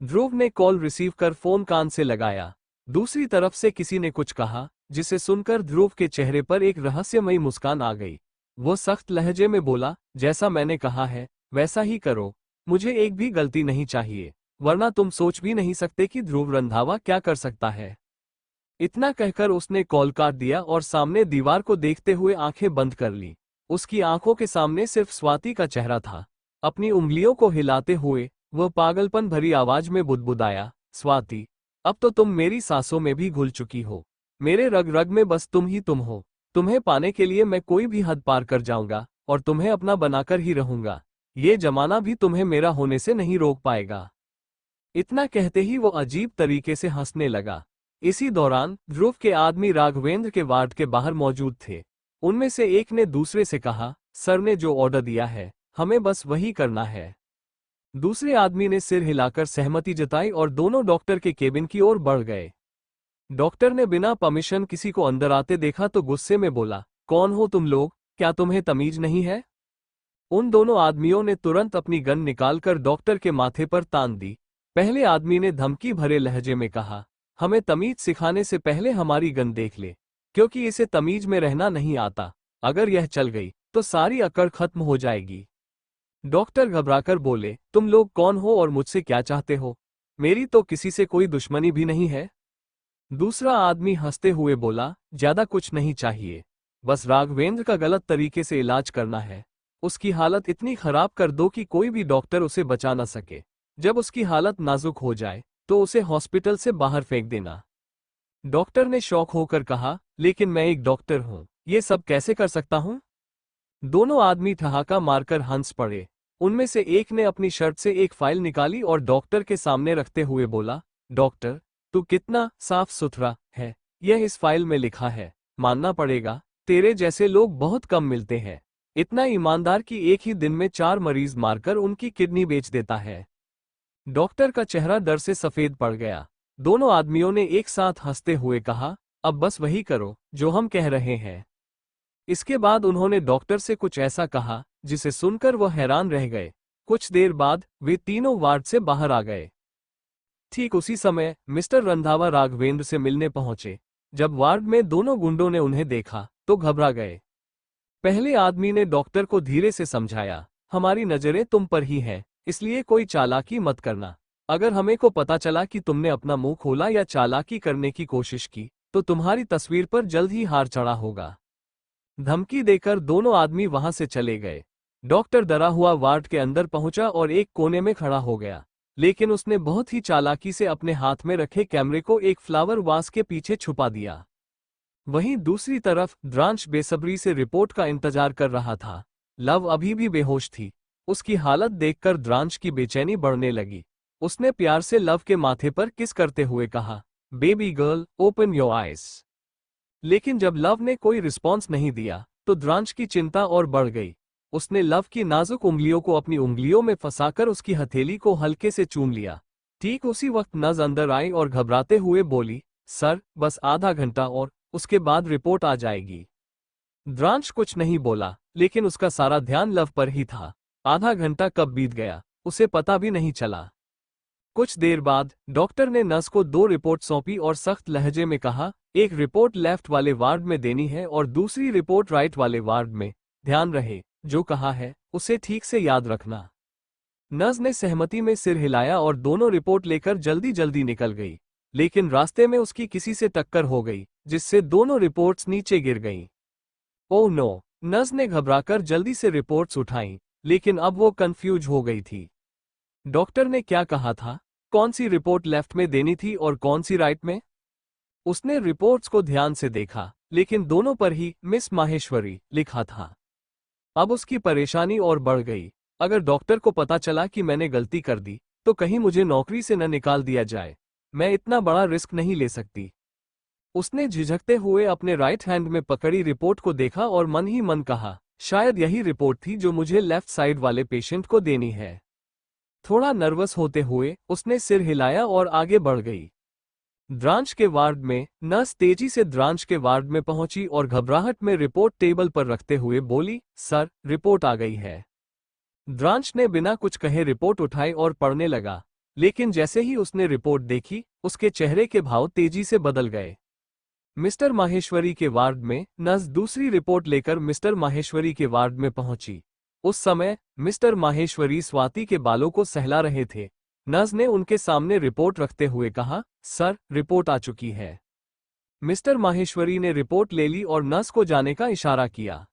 ध्रुव ने कॉल रिसीव कर फोन कान से लगाया। दूसरी तरफ से किसी ने कुछ कहा, जिसे सुनकर ध्रुव के चेहरे पर एक रहस्यमयी मुस्कान आ गई। वो सख्त लहजे में बोला, जैसा मैंने कहा है वैसा ही करो, मुझे एक भी गलती नहीं चाहिए, वरना तुम सोच भी नहीं सकते कि ध्रुव रंधावा क्या कर सकता है। इतना कहकर उसने कॉल काट दिया और सामने दीवार को देखते हुए आंखें बंद कर ली। उसकी आंखों के सामने सिर्फ स्वाति का चेहरा था। अपनी उंगलियों को हिलाते हुए वह पागलपन भरी आवाज में बुदबुदाया, स्वाति, अब तो तुम मेरी सांसों में भी घुल चुकी हो। मेरे रग रग में बस तुम ही तुम हो। तुम्हें पाने के लिए मैं कोई भी हद पार कर जाऊंगा और तुम्हें अपना बनाकर ही रहूंगा। ये जमाना भी तुम्हें मेरा होने से नहीं रोक पाएगा। इतना कहते ही वो अजीब तरीके से हंसने लगा। इसी दौरान ध्रुव के आदमी राघवेंद्र के वार्ड के बाहर मौजूद थे। उनमें से एक ने दूसरे से कहा, सर ने जो ऑर्डर दिया है हमें बस वही करना है। दूसरे आदमी ने सिर हिलाकर सहमति जताई और दोनों डॉक्टर के केबिन की ओर बढ़ गए। डॉक्टर ने बिना परमिशन किसी को अंदर आते देखा तो गुस्से में बोला, कौन हो तुम लोग, क्या तुम्हें तमीज नहीं है? उन दोनों आदमियों ने तुरंत अपनी गन निकालकर डॉक्टर के माथे पर तान दी। पहले आदमी ने धमकी भरे लहजे में कहा, हमें तमीज सिखाने से पहले हमारी गन देख ले, क्योंकि इसे तमीज में रहना नहीं आता। अगर यह चल गई तो सारी अकड़ खत्म हो जाएगी। डॉक्टर घबराकर बोले, तुम लोग कौन हो और मुझसे क्या चाहते हो? मेरी तो किसी से कोई दुश्मनी भी नहीं है। दूसरा आदमी हंसते हुए बोला, ज्यादा कुछ नहीं चाहिए, बस राघवेंद्र का गलत तरीके से इलाज करना है। उसकी हालत इतनी खराब कर दो कि कोई भी डॉक्टर उसे बचा न सके। जब उसकी हालत नाजुक हो जाए तो उसे हॉस्पिटल से बाहर फेंक देना। डॉक्टर ने शौक होकर कहा, लेकिन मैं एक डॉक्टर हूं, ये सब कैसे कर सकता हूं? दोनों आदमी ठहाका मारकर हंस पड़े। उनमें से एक ने अपनी शर्ट से एक फाइल निकाली और डॉक्टर के सामने रखते हुए बोला, डॉक्टर, तू कितना साफ सुथरा है, यह इस फाइल में लिखा है। मानना पड़ेगा, तेरे जैसे लोग बहुत कम मिलते हैं। इतना ईमानदार कि एक ही दिन में 4 मरीज मारकर उनकी किडनी बेच देता है। डॉक्टर का चेहरा डर से सफेद पड़ गया। दोनों आदमियों ने एक साथ हंसते हुए कहा, अब बस वही करो जो हम कह रहे हैं। इसके बाद उन्होंने डॉक्टर से कुछ ऐसा कहा जिसे सुनकर वह हैरान रह गए। कुछ देर बाद वे तीनों वार्ड से बाहर आ गए। ठीक उसी समय मिस्टर रंधावा राघवेंद्र से मिलने पहुंचे। जब वार्ड में दोनों गुंडों ने उन्हें देखा तो घबरा गए। पहले आदमी ने डॉक्टर को धीरे से समझाया, हमारी नजरें तुम पर ही हैं, इसलिए कोई चालाकी मत करना। अगर हमें को पता चला कि तुमने अपना मुंह खोला या चालाकी करने की कोशिश की तो तुम्हारी तस्वीर पर जल्द ही हार चढ़ा होगा। धमकी देकर दोनों आदमी वहां से चले गए। डॉक्टर डरा हुआ वार्ड के अंदर पहुंचा और एक कोने में खड़ा हो गया, लेकिन उसने बहुत ही चालाकी से अपने हाथ में रखे कैमरे को एक फ्लावर वास के पीछे छुपा दिया। वहीं दूसरी तरफ द्रांश बेसब्री से रिपोर्ट का इंतजार कर रहा था। लव अभी भी बेहोश थी। उसकी हालत देखकर द्रांश की बेचैनी बढ़ने लगी। उसने प्यार से लव के माथे पर किस करते हुए कहा, baby girl, open your eyes. लेकिन जब लव ने कोई रिस्पॉन्स नहीं दिया तो द्रांश की चिंता और बढ़ गई। उसने लव की नाजुक उंगलियों को अपनी उंगलियों में फंसाकर उसकी हथेली को हल्के से चूम लिया। ठीक उसी वक्त नज अंदर आई और घबराते हुए बोली, सर, बस आधा घंटा और उसके बाद रिपोर्ट आ जाएगी। द्रांश कुछ नहीं बोला, लेकिन उसका सारा ध्यान लव पर ही था। आधा घंटा कब बीत गया उसे पता भी नहीं चला। कुछ देर बाद डॉक्टर ने नर्स को 2 रिपोर्ट सौंपी और सख्त लहजे में कहा, एक रिपोर्ट लेफ्ट वाले वार्ड में देनी है और दूसरी रिपोर्ट राइट वाले वार्ड में। ध्यान रहे, जो कहा है उसे ठीक से याद रखना। नर्स ने सहमति में सिर हिलाया और दोनों रिपोर्ट लेकर जल्दी जल्दी निकल गई, लेकिन रास्ते में उसकी किसी से टक्कर हो गई जिससे दोनों रिपोर्ट्स नीचे गिर गईं। Oh no! नर्स ने घबराकर जल्दी से रिपोर्ट्स उठाईं, लेकिन अब वो कंफ्यूज हो गई थी। डॉक्टर ने क्या कहा था? कौन सी रिपोर्ट लेफ्ट में देनी थी और कौन सी राइट में? उसने रिपोर्ट्स को ध्यान से देखा, लेकिन दोनों पर ही मिस माहेश्वरी लिखा था। अब उसकी परेशानी और बढ़ गई। अगर डॉक्टर को पता चला कि मैंने गलती कर दी, तो कहीं मुझे नौकरी से न निकाल दिया जाए। मैं इतना बड़ा रिस्क नहीं ले सकती। उसने झिझकते हुए अपने राइट हैंड में पकड़ी रिपोर्ट को देखा और मन ही मन कहा, शायद यही रिपोर्ट थी जो मुझे लेफ्ट साइड वाले पेशेंट को देनी है। थोड़ा नर्वस होते हुए उसने सिर हिलाया और आगे बढ़ गई। द्रांच के वार्ड में नर्स तेजी से द्रांच के वार्ड में पहुंची और घबराहट में रिपोर्ट टेबल पर रखते हुए बोली, सर, रिपोर्ट आ गई है। द्रांच ने बिना कुछ कहे रिपोर्ट उठाई और पढ़ने लगा, लेकिन जैसे ही उसने रिपोर्ट देखी, उसके चेहरे के भाव तेजी से बदल गए। मिस्टर माहेश्वरी के वार्ड में नर्स दूसरी रिपोर्ट लेकर मिस्टर माहेश्वरी के वार्ड में पहुंची। उस समय मिस्टर माहेश्वरी स्वाति के बालों को सहला रहे थे। नर्स ने उनके सामने रिपोर्ट रखते हुए कहा, सर, रिपोर्ट आ चुकी है। मिस्टर माहेश्वरी ने रिपोर्ट ले ली और नर्स को जाने का इशारा किया।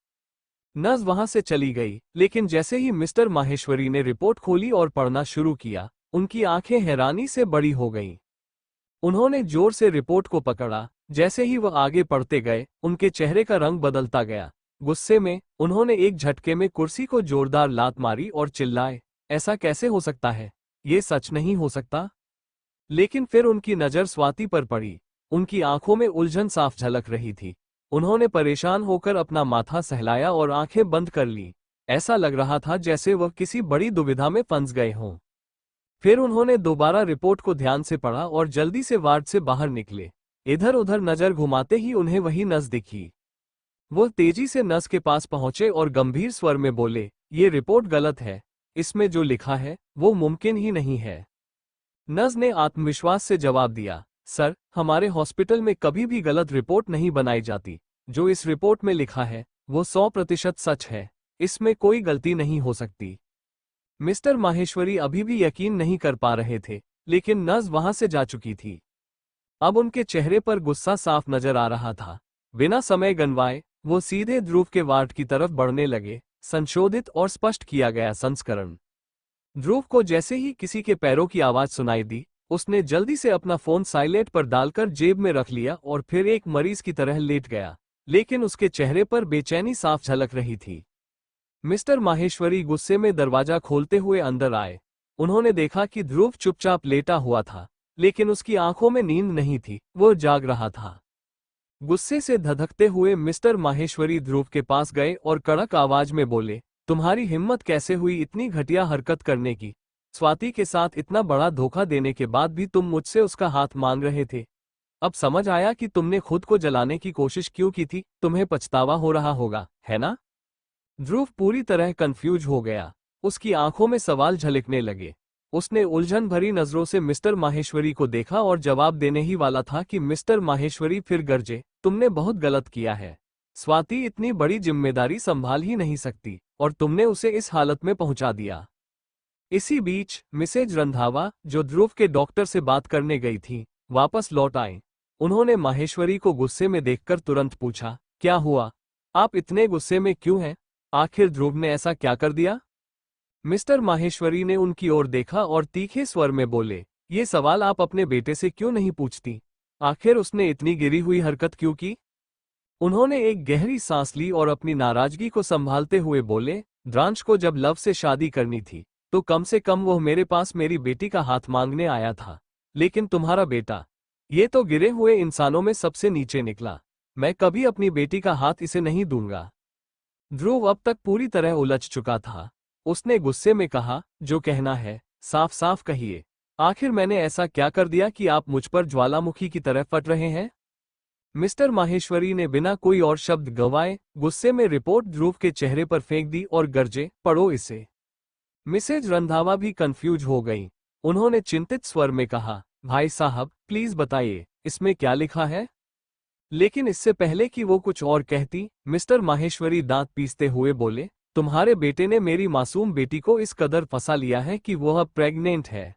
नर्स वहां से चली गई, लेकिन जैसे ही मिस्टर माहेश्वरी ने रिपोर्ट खोली और पढ़ना शुरू किया, उनकी आंखें हैरानी से बड़ी हो गईं। उन्होंने जोर से रिपोर्ट को पकड़ा। जैसे ही वह आगे पढ़ते गए, उनके चेहरे का रंग बदलता गया। गुस्से में उन्होंने एक झटके में कुर्सी को जोरदार लात मारी और चिल्लाए, ऐसा कैसे हो सकता है? ये सच नहीं हो सकता। लेकिन फिर उनकी नजर स्वाति पर पड़ी। उनकी आंखों में उलझन साफ झलक रही थी। उन्होंने परेशान होकर अपना माथा सहलाया और आंखें बंद कर ली। ऐसा लग रहा था जैसे वह किसी बड़ी दुविधा में फंस गए हों। फिर उन्होंने दोबारा रिपोर्ट को ध्यान से पढ़ा और जल्दी से वार्ड से बाहर निकले। इधर उधर नजर घुमाते ही उन्हें वही नर्स दिखी। वो तेजी से नर्स के पास पहुंचे और गंभीर स्वर में बोले, ये रिपोर्ट गलत है। इसमें जो लिखा है वो मुमकिन ही नहीं है। नर्स ने आत्मविश्वास से जवाब दिया, सर, हमारे हॉस्पिटल में कभी भी गलत रिपोर्ट नहीं बनाई जाती। जो इस रिपोर्ट में लिखा है वो 100% सच है। इसमें कोई गलती नहीं हो सकती। मिस्टर माहेश्वरी अभी भी यकीन नहीं कर पा रहे थे, लेकिन नर्स वहां से जा चुकी थी। अब उनके चेहरे पर गुस्सा साफ नजर आ रहा था। बिना समय गंवाए वो सीधे ध्रुव के वार्ड की तरफ बढ़ने लगे। संशोधित और स्पष्ट किया गया संस्करण। ध्रुव को जैसे ही किसी के पैरों की आवाज सुनाई दी, उसने जल्दी से अपना फोन साइलेंट पर डालकर जेब में रख लिया और फिर एक मरीज की तरह लेट गया, लेकिन उसके चेहरे पर बेचैनी साफ झलक रही थी। मिस्टर माहेश्वरी गुस्से में दरवाजा खोलते हुए अंदर आए। उन्होंने देखा कि ध्रुव चुपचाप लेटा हुआ था, लेकिन उसकी आंखों में नींद नहीं थी, वो जाग रहा था। गुस्से से धधकते हुए मिस्टर माहेश्वरी ध्रुव के पास गए और कड़क आवाज में बोले, तुम्हारी हिम्मत कैसे हुई इतनी घटिया हरकत करने की? स्वाति के साथ इतना बड़ा धोखा देने के बाद भी तुम मुझसे उसका हाथ मांग रहे थे। अब समझ आया कि तुमने खुद को जलाने की कोशिश क्यों की थी। तुम्हें पछतावा हो रहा होगा, है ना? ध्रुव पूरी तरह कंफ्यूज हो गया। उसकी आंखों में सवाल झलकने लगे। उसने उलझन भरी नजरों से मिस्टर माहेश्वरी को देखा और जवाब देने ही वाला था कि मिस्टर माहेश्वरी फिर गरजे, तुमने बहुत गलत किया है। स्वाति इतनी बड़ी जिम्मेदारी संभाल ही नहीं सकती और तुमने उसे इस हालत में पहुंचा दिया। इसी बीच मिसेज रंधावा, जो ध्रुव के डॉक्टर से बात करने गई थी, वापस लौट आए। उन्होंने माहेश्वरी को गुस्से में देखकर तुरंत पूछा, क्या हुआ? आप इतने गुस्से में क्यों हैं? आखिर ध्रुव ने ऐसा क्या कर दिया? मिस्टर माहेश्वरी ने उनकी ओर देखा और तीखे स्वर में बोले, ये सवाल आप अपने बेटे से क्यों नहीं पूछती? आखिर उसने इतनी गिरी हुई हरकत क्यों की? उन्होंने एक गहरी सांस ली और अपनी नाराजगी को संभालते हुए बोले, द्रांश को जब लव से शादी करनी थी तो कम से कम वह मेरे पास मेरी बेटी का हाथ मांगने आया था, लेकिन तुम्हारा बेटा, ये तो गिरे हुए इंसानों में सबसे नीचे निकला। मैं कभी अपनी बेटी का हाथ इसे नहीं दूंगा। ध्रुव अब तक पूरी तरह उलझ चुका था। उसने गुस्से में कहा, जो कहना है साफ साफ कहिए। आखिर मैंने ऐसा क्या कर दिया कि आप मुझ पर ज्वालामुखी की तरह फट रहे हैं? मिस्टर माहेश्वरी ने बिना कोई और शब्द गंवाए गुस्से में रिपोर्ट ध्रुव के चेहरे पर फेंक दी और गरजे, पढ़ो इसे। मिसेज रंधावा भी कंफ्यूज हो गईं। उन्होंने चिंतित स्वर में कहा, भाई साहब प्लीज बताइए, इसमें क्या लिखा है? लेकिन इससे पहले कि वो कुछ और कहती, मिस्टर माहेश्वरी दांत पीसते हुए बोले, तुम्हारे बेटे ने मेरी मासूम बेटी को इस कदर फंसा लिया है कि वह अब प्रेग्नेंट है।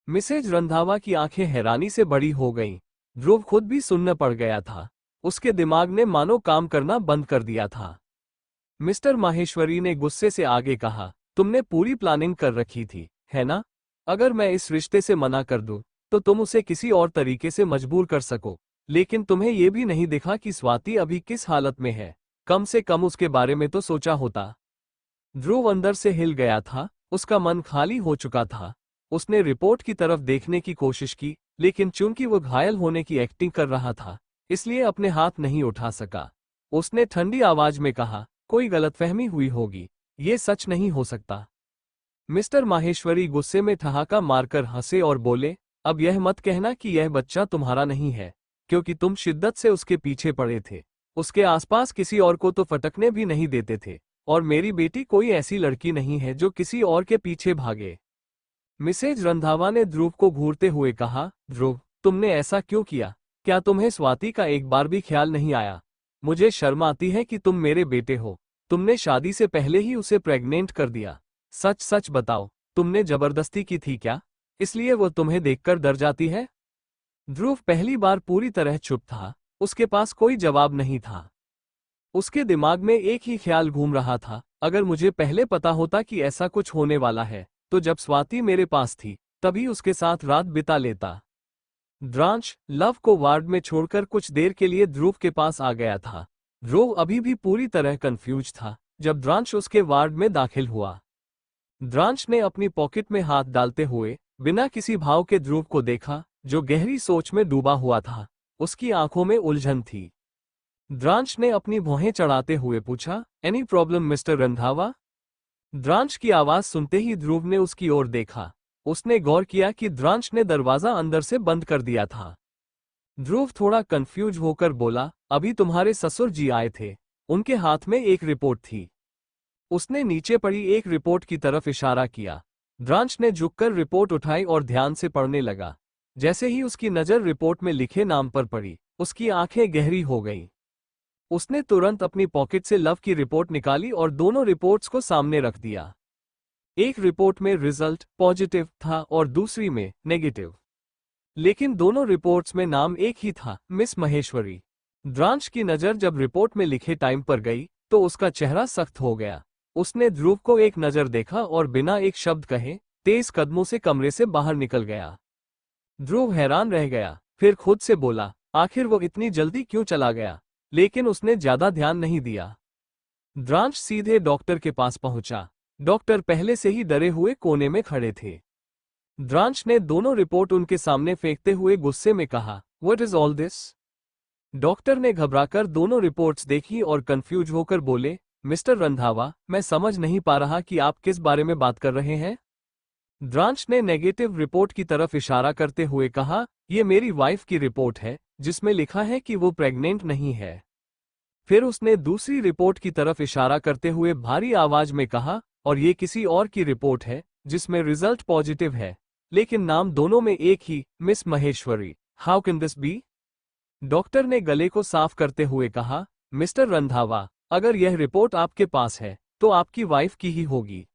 मिसेज रंधावा की आंखें हैरानी से बड़ी हो गईं। ध्रुव खुद भी सुन्न पड़ गया था। उसके दिमाग ने मानो काम करना बंद कर दिया था। मिस्टर माहेश्वरी ने गुस्से से आगे कहा, तुमने पूरी प्लानिंग कर रखी थी, है ना? अगर मैं इस रिश्ते से मना कर दूं, तो तुम उसे किसी और तरीके से मजबूर कर सको, लेकिन तुम्हें यह भी नहीं दिखा कि स्वाति अभी किस हालत में है। कम से कम उसके बारे में तो सोचा होता। ध्रुव अंदर से हिल गया था, उसका मन खाली हो चुका था। उसने रिपोर्ट की तरफ देखने की कोशिश की, लेकिन चूंकि वो घायल होने की एक्टिंग कर रहा था, इसलिए अपने हाथ नहीं उठा सका। उसने ठंडी आवाज में कहा, कोई गलतफहमी हुई होगी, ये सच नहीं हो सकता। मिस्टर माहेश्वरी गुस्से में ठहाका मारकर हंसे और बोले, अब यह मत कहना कि यह बच्चा तुम्हारा नहीं है, क्योंकि तुम शिद्दत से उसके पीछे पड़े थे। उसके आसपास किसी और को तो फटकने भी नहीं देते थे, और मेरी बेटी कोई ऐसी लड़की नहीं है जो किसी और के पीछे भागे। मिसेज रंधावा ने ध्रुव को घूरते हुए कहा, ध्रुव, तुमने ऐसा क्यों किया? क्या तुम्हें स्वाति का एक बार भी ख्याल नहीं आया? मुझे शर्म आती है कि तुम मेरे बेटे हो। तुमने शादी से पहले ही उसे प्रेग्नेंट कर दिया। सच सच बताओ, तुमने जबरदस्ती की थी क्या? इसलिए वो तुम्हें देखकर डर जाती है? ध्रुव पहली बार पूरी तरह चुप था। उसके पास कोई जवाब नहीं था। उसके दिमाग में एक ही ख्याल घूम रहा था, अगर मुझे पहले पता होता कि ऐसा कुछ होने वाला है, तो जब स्वाति मेरे पास थी तभी उसके साथ रात बिता लेता। द्रांश लव को वार्ड में छोड़कर कुछ देर के लिए ध्रुव के पास आ गया था। ध्रुव अभी भी पूरी तरह कंफ्यूज था जब द्रांश उसके वार्ड में दाखिल हुआ। द्रांश ने अपनी पॉकेट में हाथ डालते हुए बिना किसी भाव के ध्रुव को देखा, जो गहरी सोच में डूबा हुआ था। उसकी आंखों में उलझन थी। द्रांश ने अपनी भौहें चढ़ाते हुए पूछा, एनी प्रॉब्लम मिस्टर रंधावा? द्रांश की आवाज सुनते ही ध्रुव ने उसकी ओर देखा। उसने गौर किया कि द्रांश ने दरवाजा अंदर से बंद कर दिया था। ध्रुव थोड़ा कंफ्यूज होकर बोला, अभी तुम्हारे ससुर जी आए थे। उनके हाथ में एक रिपोर्ट थी। उसने नीचे पड़ी एक रिपोर्ट की तरफ इशारा किया। द्रांश ने झुककर रिपोर्ट उठाई और ध्यान से पढ़ने लगा। जैसे ही उसकी नजर रिपोर्ट में लिखे नाम पर पड़ी, उसकी आंखें गहरी हो गईं। उसने तुरंत अपनी पॉकेट से लव की रिपोर्ट निकाली और दोनों रिपोर्ट्स को सामने रख दिया। एक रिपोर्ट में रिजल्ट पॉजिटिव था और दूसरी में नेगेटिव, लेकिन दोनों रिपोर्ट्स में नाम एक ही था, मिस महेश्वरी। द्रांश की नजर जब रिपोर्ट में लिखे टाइम पर गई तो उसका चेहरा सख्त हो गया। उसने ध्रुव को एक नजर देखा और बिना एक शब्द कहे तेज कदमों से कमरे से बाहर निकल गया। ध्रुव हैरान रह गया, फिर खुद से बोला, आखिर वो इतनी जल्दी क्यों चला गया? लेकिन उसने ज्यादा ध्यान नहीं दिया। द्रांश सीधे डॉक्टर के पास पहुंचा। डॉक्टर पहले से ही डरे हुए कोने में खड़े थे। द्रांश ने दोनों रिपोर्ट उनके सामने फेंकते हुए गुस्से में कहा, what is all this? Doctor ने घबराकर दोनों रिपोर्ट्स देखी और कंफ्यूज होकर बोले, मिस्टर रंधावा, मैं समझ नहीं पा रहा कि आप किस बारे में बात कर रहे हैं। द्रांश ने नेगेटिव रिपोर्ट की तरफ इशारा करते हुए कहा, यह मेरी वाइफ की रिपोर्ट है जिसमें लिखा है कि वो प्रेग्नेंट नहीं है। फिर उसने दूसरी रिपोर्ट की तरफ इशारा करते हुए भारी आवाज में कहा, और ये किसी और की रिपोर्ट है जिसमें रिजल्ट पॉजिटिव है, लेकिन नाम दोनों में एक ही, miss Maheshwari. How can this be? Doctor ने गले को साफ करते हुए कहा, मिस्टर रंधावा, अगर यह रिपोर्ट आपके पास है तो आपकी वाइफ की ही होगी।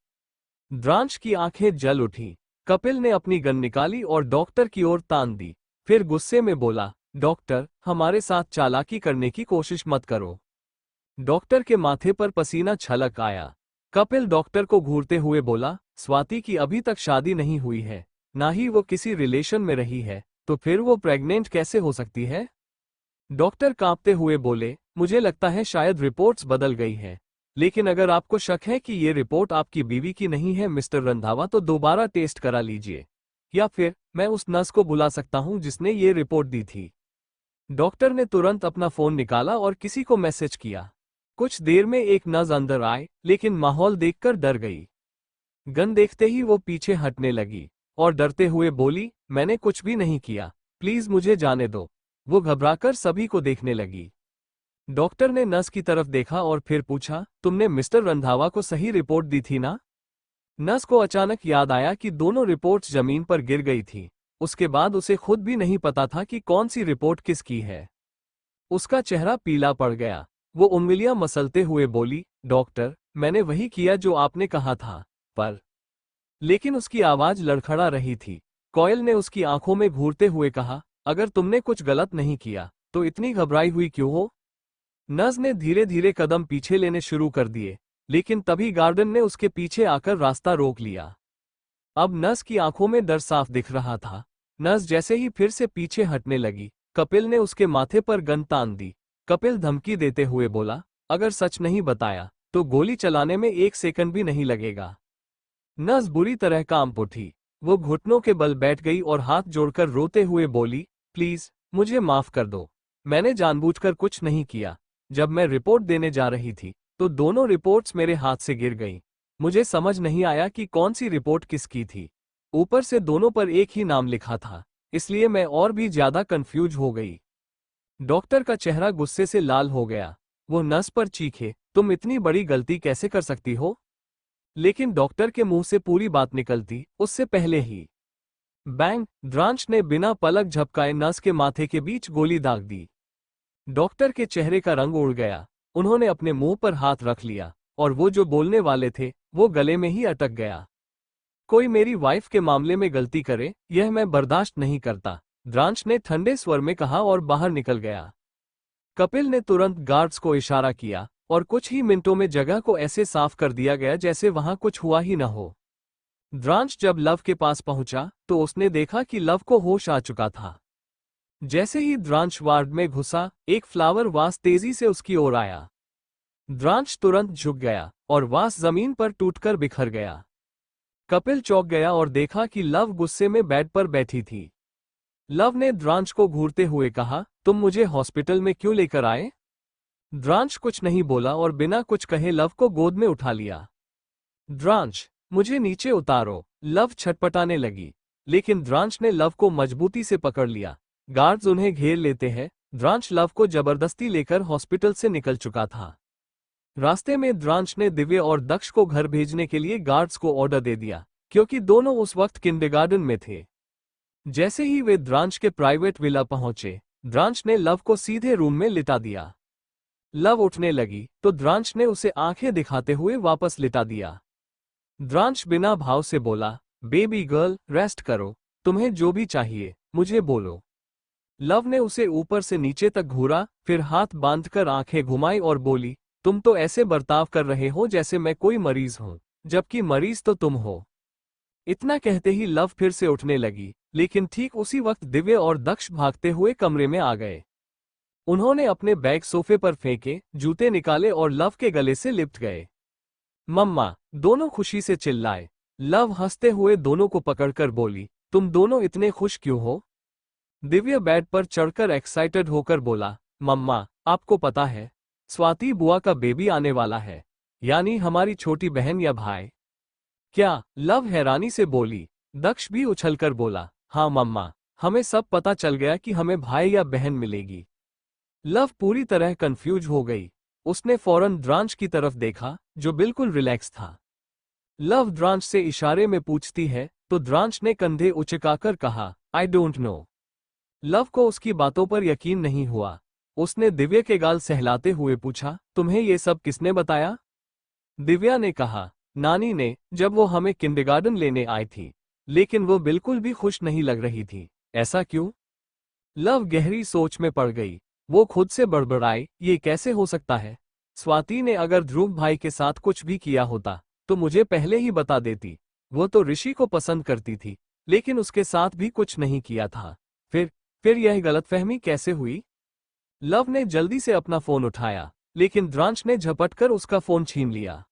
द्रांश की आंखें जल उठी। कपिल ने अपनी गन निकाली और डॉक्टर की ओर तान दी। फिर गुस्से में बोला, डॉक्टर, हमारे साथ चालाकी करने की कोशिश मत करो। डॉक्टर के माथे पर पसीना छलक आया। कपिल डॉक्टर को घूरते हुए बोला, स्वाति की अभी तक शादी नहीं हुई है, ना ही वो किसी रिलेशन में रही है, तो फिर वो प्रेग्नेंट कैसे हो सकती है? डॉक्टर कांपते हुए बोले, मुझे लगता है शायद रिपोर्ट्स बदल गई है, लेकिन अगर आपको शक है कि ये रिपोर्ट आपकी बीवी की नहीं है मिस्टर रंधावा, तो दोबारा टेस्ट करा लीजिए, या फिर मैं उस नर्स को बुला सकता हूं जिसने ये रिपोर्ट दी थी। डॉक्टर ने तुरंत अपना फोन निकाला और किसी को मैसेज किया। कुछ देर में एक नर्स अंदर आए, लेकिन माहौल देखकर डर गई। गन देखते ही वो पीछे हटने लगी और डरते हुए बोली, मैंने कुछ भी नहीं किया, प्लीज मुझे जाने दो। वो घबराकर सभी को देखने लगी। डॉक्टर ने नर्स की तरफ देखा और फिर पूछा, तुमने मिस्टर रंधावा को सही रिपोर्ट दी थी ना? नर्स को अचानक याद आया कि दोनों रिपोर्ट्स जमीन पर गिर गई थी। उसके बाद उसे खुद भी नहीं पता था कि कौन सी रिपोर्ट किसकी है। उसका चेहरा पीला पड़ गया। वो उंगलियां मसलते हुए बोली, डॉक्टर, मैंने वही किया जो आपने कहा था, पर। लेकिन उसकी आवाज लड़खड़ा रही थी। कॉयल ने उसकी आंखों में घूरते हुए कहा, अगर तुमने कुछ गलत नहीं किया तो इतनी घबराई हुई क्यों हो? नर्स ने धीरे धीरे कदम पीछे लेने शुरू कर दिए, लेकिन तभी गार्डन ने उसके पीछे आकर रास्ता रोक लिया। अब नर्स की आंखों में डर साफ दिख रहा था। नर्स जैसे ही फिर से पीछे हटने लगी, कपिल ने उसके माथे पर गन तान दी। कपिल धमकी देते हुए बोला, अगर सच नहीं बताया तो गोली चलाने में 1 सेकंड भी नहीं लगेगा। नर्स बुरी तरह कांप उठी। वो घुटनों के बल बैठ गई और हाथ जोड़कर रोते हुए बोली, प्लीज मुझे माफ कर दो। मैंने जानबूझकर कुछ नहीं किया। जब मैं रिपोर्ट देने जा रही थी तो दोनों रिपोर्ट्स मेरे हाथ से गिर गईं। मुझे समझ नहीं आया कि कौन सी रिपोर्ट किसकी थी। ऊपर से दोनों पर एक ही नाम लिखा था, इसलिए मैं और भी ज्यादा कंफ्यूज हो गई। डॉक्टर का चेहरा गुस्से से लाल हो गया। वो नर्स पर चीखे, तुम इतनी बड़ी गलती कैसे कर सकती हो? लेकिन डॉक्टर के मुंह से पूरी बात निकलती उससे पहले ही बैंग, द्रांश ने बिना पलक झपकाए नर्स के माथे के बीच गोली दाग दी। डॉक्टर के चेहरे का रंग उड़ गया। उन्होंने अपने मुंह पर हाथ रख लिया और वो जो बोलने वाले थे वो गले में ही अटक गया। कोई मेरी वाइफ के मामले में गलती करे, यह मैं बर्दाश्त नहीं करता, द्रांश ने ठंडे स्वर में कहा और बाहर निकल गया। कपिल ने तुरंत गार्ड्स को इशारा किया और कुछ ही मिनटों में जगह को ऐसे साफ कर दिया गया जैसे वहां कुछ हुआ ही न हो। द्रांश जब लव के पास पहुंचा तो उसने देखा कि लव को होश आ चुका था। जैसे ही द्रांश वार्ड में घुसा, एक फ्लावर वास तेजी से उसकी ओर आया। द्रांश तुरंत झुक गया और वास जमीन पर टूटकर बिखर गया। कपिल चौंक गया और देखा कि लव गुस्से में बेड पर बैठी थी। लव ने द्रांश को घूरते हुए कहा, तुम मुझे हॉस्पिटल में क्यों लेकर आए? द्रांश कुछ नहीं बोला और बिना कुछ कहे लव को गोद में उठा लिया। द्रांश, मुझे नीचे उतारो, लव छटपटाने लगी, लेकिन द्रांश ने लव को मजबूती से पकड़ लिया। गार्ड्स उन्हें घेर लेते हैं। द्रांश लव को जबरदस्ती लेकर हॉस्पिटल से निकल चुका था। रास्ते में द्रांश ने दिव्य और दक्ष को घर भेजने के लिए गार्ड्स को ऑर्डर दे दिया, क्योंकि दोनों उस वक्त किंडरगार्टन में थे। जैसे ही वे द्रांश के प्राइवेट विला पहुंचे, द्रांश ने लव को सीधे रूम में लिटा दिया। लव उठने लगी तो द्रांश ने उसे आंखें दिखाते हुए वापस लिटा दिया। द्रांश बिना भाव से बोला, बेबी गर्ल, रेस्ट करो, तुम्हें जो भी चाहिए मुझे बोलो। लव ने उसे ऊपर से नीचे तक घूरा, फिर हाथ बांधकर आंखें घुमाई और बोली, तुम तो ऐसे बर्ताव कर रहे हो जैसे मैं कोई मरीज हूं, जबकि मरीज तो तुम हो। इतना कहते ही लव फिर से उठने लगी, लेकिन ठीक उसी वक्त दिव्य और दक्ष भागते हुए कमरे में आ गए। उन्होंने अपने बैग सोफे पर फेंके, जूते निकाले और लव के गले से लिपट गए। मम्मा, दोनों खुशी से चिल्लाए। लव हंसते हुए दोनों को पकड़कर बोली, तुम दोनों इतने खुश क्यों हो? दिव्य बेड पर चढ़कर एक्साइटेड होकर बोला, मम्मा, आपको पता है, स्वाति बुआ का बेबी आने वाला है, यानी हमारी छोटी बहन या भाई। क्या? लव हैरानी से बोली। दक्ष भी उछलकर बोला, हाँ मम्मा, हमें सब पता चल गया कि हमें भाई या बहन मिलेगी। लव पूरी तरह कंफ्यूज हो गई। उसने फौरन द्रांश की तरफ देखा, जो बिल्कुल रिलैक्स था। लव द्रांश से इशारे में पूछती है तो द्रांश ने कंधे उचकाकर कहा, आई डोंट नो। लव को उसकी बातों पर यकीन नहीं हुआ। उसने दिव्या के गाल सहलाते हुए पूछा, तुम्हें ये सब किसने बताया? दिव्या ने कहा, नानी ने, जब वो हमें किंडरगार्टन लेने आई थी, लेकिन वो बिल्कुल भी खुश नहीं लग रही थी। ऐसा क्यों? लव गहरी सोच में पड़ गई। वो खुद से बड़बड़ाई, ये कैसे हो सकता है? स्वाति ने अगर ध्रुव भाई के साथ कुछ भी किया होता तो मुझे पहले ही बता देती। वो तो ऋषि को पसंद करती थी, लेकिन उसके साथ भी कुछ नहीं किया था। फिर यह गलतफहमी कैसे हुई? लव ने जल्दी से अपना फोन उठाया, लेकिन द्रांश ने झपटकर उसका फोन छीन लिया।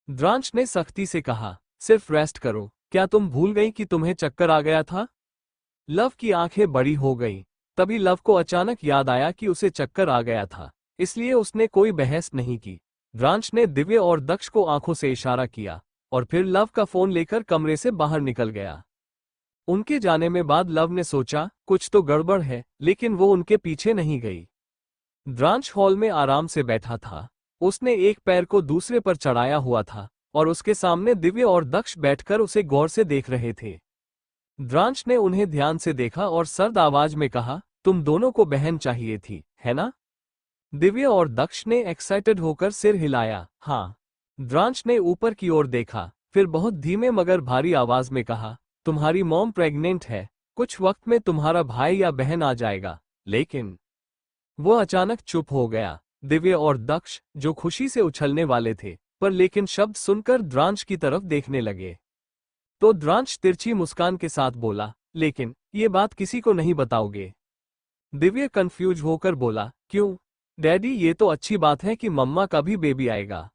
द्रांश ने सख्ती से कहा, सिर्फ रेस्ट करो, क्या तुम भूल गई कि तुम्हें चक्कर आ गया था? लव की आंखें बड़ी हो गईं। तभी लव को अचानक याद आया कि उसे चक्कर आ गया था, इसलिए उसने कोई बहस नहीं की। द्रांश ने दिव्य और दक्ष को आंखों से इशारा किया और फिर लव का फोन लेकर कमरे से बाहर निकल गया। उनके जाने में बाद लव ने सोचा, कुछ तो गड़बड़ है, लेकिन वो उनके पीछे नहीं गई। द्रांश हॉल में आराम से बैठा था। उसने एक पैर को दूसरे पर चढ़ाया हुआ था और उसके सामने दिव्य और दक्ष बैठकर उसे गौर से देख रहे थे। द्रांश ने उन्हें ध्यान से देखा और सर्द आवाज में कहा, तुम दोनों को बहन चाहिए थी, है ना? दिव्य और दक्ष ने एक्साइटेड होकर सिर हिलाया, हाँ। द्रांश ने ऊपर की ओर देखा, फिर बहुत धीमे मगर भारी आवाज में कहा, तुम्हारी मॉम प्रेग्नेंट है, कुछ वक्त में तुम्हारा भाई या बहन आ जाएगा। लेकिन वो अचानक चुप हो गया। दिव्य और दक्ष, जो खुशी से उछलने वाले थे, पर लेकिन शब्द सुनकर द्रांश की तरफ देखने लगे। तो द्रांश तिरछी मुस्कान के साथ बोला, लेकिन ये बात किसी को नहीं बताओगे? दिव्य कंफ्यूज होकर बोला, क्यों डैडी, ये तो अच्छी बात है कि मम्मा का भी बेबी आएगा।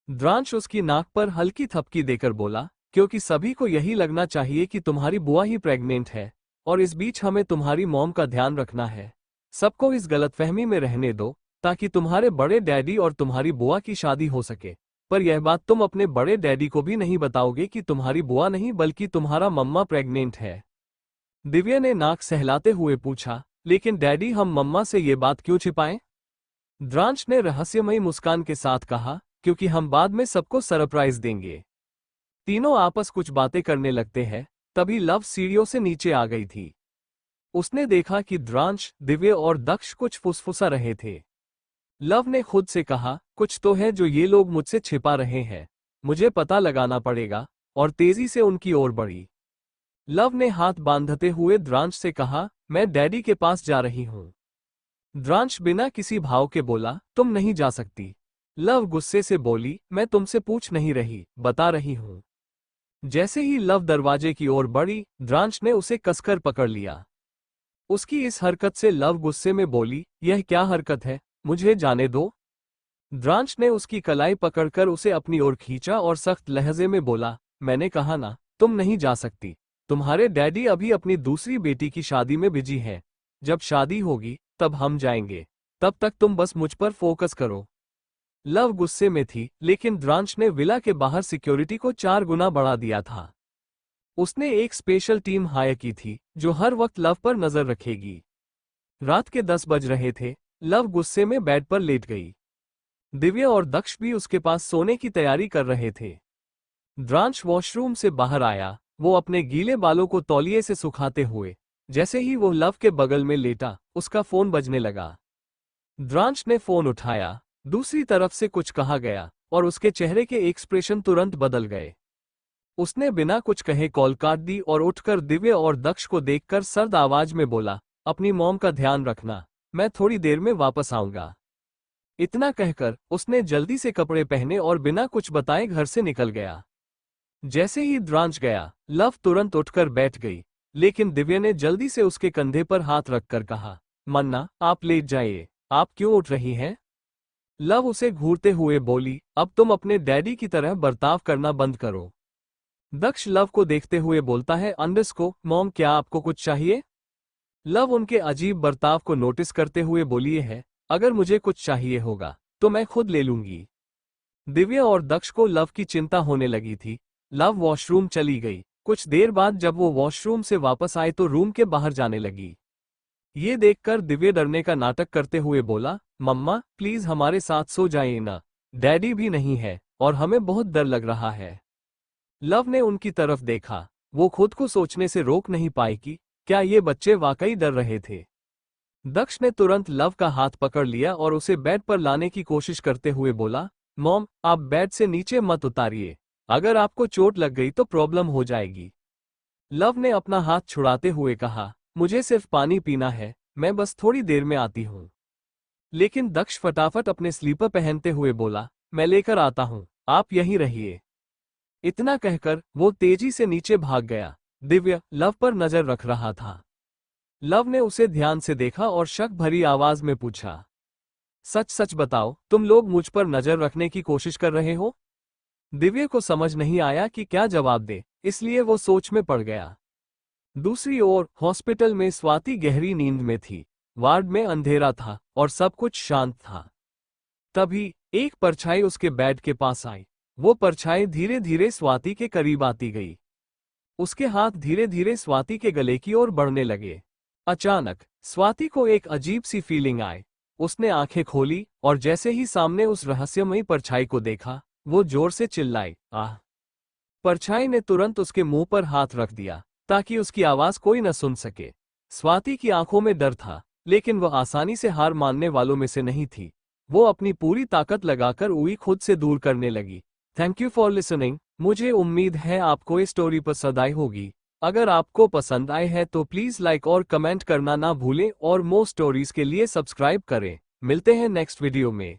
द्रांश उसकी नाक पर हल्की थपकी देकर बोला, क्योंकि सभी को यही लगना चाहिए कि तुम्हारी बुआ ही प्रेग्नेंट है, और इस बीच हमें तुम्हारी मॉम का ध्यान रखना है। सबको इस गलतफहमी में रहने दो, ताकि तुम्हारे बड़े डैडी और तुम्हारी बुआ की शादी हो सके। पर यह बात तुम अपने बड़े डैडी को भी नहीं बताओगे कि तुम्हारी बुआ नहीं बल्कि तुम्हारा मम्मा प्रेग्नेंट है। दिव्या ने नाक सहलाते हुए पूछा, लेकिन डैडी, हम मम्मा से ये बात क्यों छिपाएं? द्रांश ने रहस्यमयी मुस्कान के साथ कहा, क्योंकि हम बाद में सबको सरप्राइज देंगे। तीनों आपस कुछ बातें करने लगते हैं, तभी लव सीढ़ियों से नीचे आ गई थी। उसने देखा कि द्रांश, दिव्य और दक्ष कुछ फुसफुसा रहे थे। लव ने खुद से कहा, कुछ तो है जो ये लोग मुझसे छिपा रहे हैं, मुझे पता लगाना पड़ेगा, और तेजी से उनकी ओर बढ़ी। लव ने हाथ बांधते हुए द्रांश से कहा, मैं डैडी के पास जा रही हूं। द्रांश बिना किसी भाव के बोला, तुम नहीं जा सकती। लव गुस्से से बोली, मैं तुमसे पूछ नहीं रही, बता रही हूं। जैसे ही लव दरवाजे की ओर बढ़ी, द्रांश ने उसे कसकर पकड़ लिया। उसकी इस हरकत से लव गुस्से में बोली, यह क्या हरकत है, मुझे जाने दो। द्रांश ने उसकी कलाई पकड़कर उसे अपनी ओर खींचा और सख्त लहजे में बोला, मैंने कहा ना, तुम नहीं जा सकती। तुम्हारे डैडी अभी अपनी दूसरी बेटी की शादी में बिजी हैं। जब शादी होगी तब हम जाएंगे, तब तक तुम बस मुझ पर फोकस करो। लव गुस्से में थी, लेकिन द्रांश ने विला के बाहर सिक्योरिटी को 4 गुना बढ़ा दिया था। उसने एक स्पेशल टीम हायर की थी, जो हर वक्त लव पर नजर रखेगी। रात के 10 बज रहे थे। लव गुस्से में बेड पर लेट गई। दिव्या और दक्ष भी उसके पास सोने की तैयारी कर रहे थे। द्रांश वॉशरूम से बाहर आया, वो अपने गीले बालों को तौलिए से सुखाते हुए। जैसे ही वो लव के बगल में लेटा, उसका फोन बजने लगा। द्रांश ने फोन उठाया। दूसरी तरफ से कुछ कहा गया, और उसके चेहरे के एक्सप्रेशन तुरंत बदल गए। उसने बिना कुछ कहे कॉल काट दी और उठकर दिव्य और दक्ष को देखकर सर्द आवाज में बोला, अपनी मॉम का ध्यान रखना, मैं थोड़ी देर में वापस आऊंगा। इतना कहकर उसने जल्दी से कपड़े पहने और बिना कुछ बताए घर से निकल गया। जैसे ही द्रांश गया, लव तुरंत उठकर बैठ गई, लेकिन दिव्या ने जल्दी से उसके कंधे पर हाथ रखकर कहा, मन्ना, आप लेट जाइए, आप क्यों उठ रही हैं? लव उसे घूरते हुए बोली, अब तुम अपने डैडी की तरह बर्ताव करना बंद करो। दक्ष लव को देखते हुए बोलता है, अंडरस्को, मॉम, क्या आपको कुछ चाहिए? लव उनके अजीब बर्ताव को नोटिस करते हुए बोली है, अगर मुझे कुछ चाहिए होगा तो मैं खुद ले लूंगी। दिव्या और दक्ष को लव की चिंता होने लगी थी। लव वॉशरूम चली गई। कुछ देर बाद जब वो वॉशरूम से वापस आए तो रूम के बाहर जाने लगी। ये देखकर दिव्या डरने का नाटक करते हुए बोला, मम्मा प्लीज हमारे साथ सो जाइए ना, डैडी भी नहीं है और हमें बहुत डर लग रहा है। लव ने उनकी तरफ देखा। वो खुद को सोचने से रोक नहीं पाई कि क्या ये बच्चे वाकई डर रहे थे। दक्ष ने तुरंत लव का हाथ पकड़ लिया और उसे बेड पर लाने की कोशिश करते हुए बोला, मॉम, आप बेड से नीचे मत उतारिए, अगर आपको चोट लग गई तो प्रॉब्लम हो जाएगी। लव ने अपना हाथ छुड़ाते हुए कहा, मुझे सिर्फ पानी पीना है, मैं बस थोड़ी देर में आती हूँ। लेकिन दक्ष फटाफट अपने स्लीपर पहनते हुए बोला, मैं लेकर आता हूँ, आप यहीं रहिए। इतना कहकर वो तेजी से नीचे भाग गया। दिव्या लव पर नजर रख रहा था। लव ने उसे ध्यान से देखा और शक भरी आवाज में पूछा, सच सच बताओ, तुम लोग मुझ पर नजर रखने की कोशिश कर रहे हो? दिव्या को समझ नहीं आया कि क्या जवाब दे, इसलिए वो सोच में पड़ गया। दूसरी ओर हॉस्पिटल में स्वाति गहरी नींद में थी। वार्ड में अंधेरा था और सब कुछ शांत था। तभी एक परछाई उसके बेड के पास आई। वो परछाई धीरे धीरे स्वाति के करीब आती गई। उसके हाथ धीरे धीरे स्वाति के गले की ओर बढ़ने लगे। अचानक स्वाति को एक अजीब सी फीलिंग आई। उसने आंखें खोली और जैसे ही सामने उस रहस्यमयी परछाई को देखा, वो जोर से चिल्लाई, आह। परछाई ने तुरंत उसके मुंह पर हाथ रख दिया ताकि उसकी आवाज कोई न सुन सके। स्वाति की आंखों में डर था, लेकिन वह आसानी से हार मानने वालों में से नहीं थी। वो अपनी पूरी ताकत लगाकर उई खुद से दूर करने लगी। Thank you for listening. मुझे उम्मीद है आपको ये स्टोरी पसंद आई होगी। अगर आपको पसंद आए है तो प्लीज लाइक और कमेंट करना ना भूलें और मोर स्टोरीज के लिए सब्सक्राइब करें। मिलते हैं नेक्स्ट वीडियो में।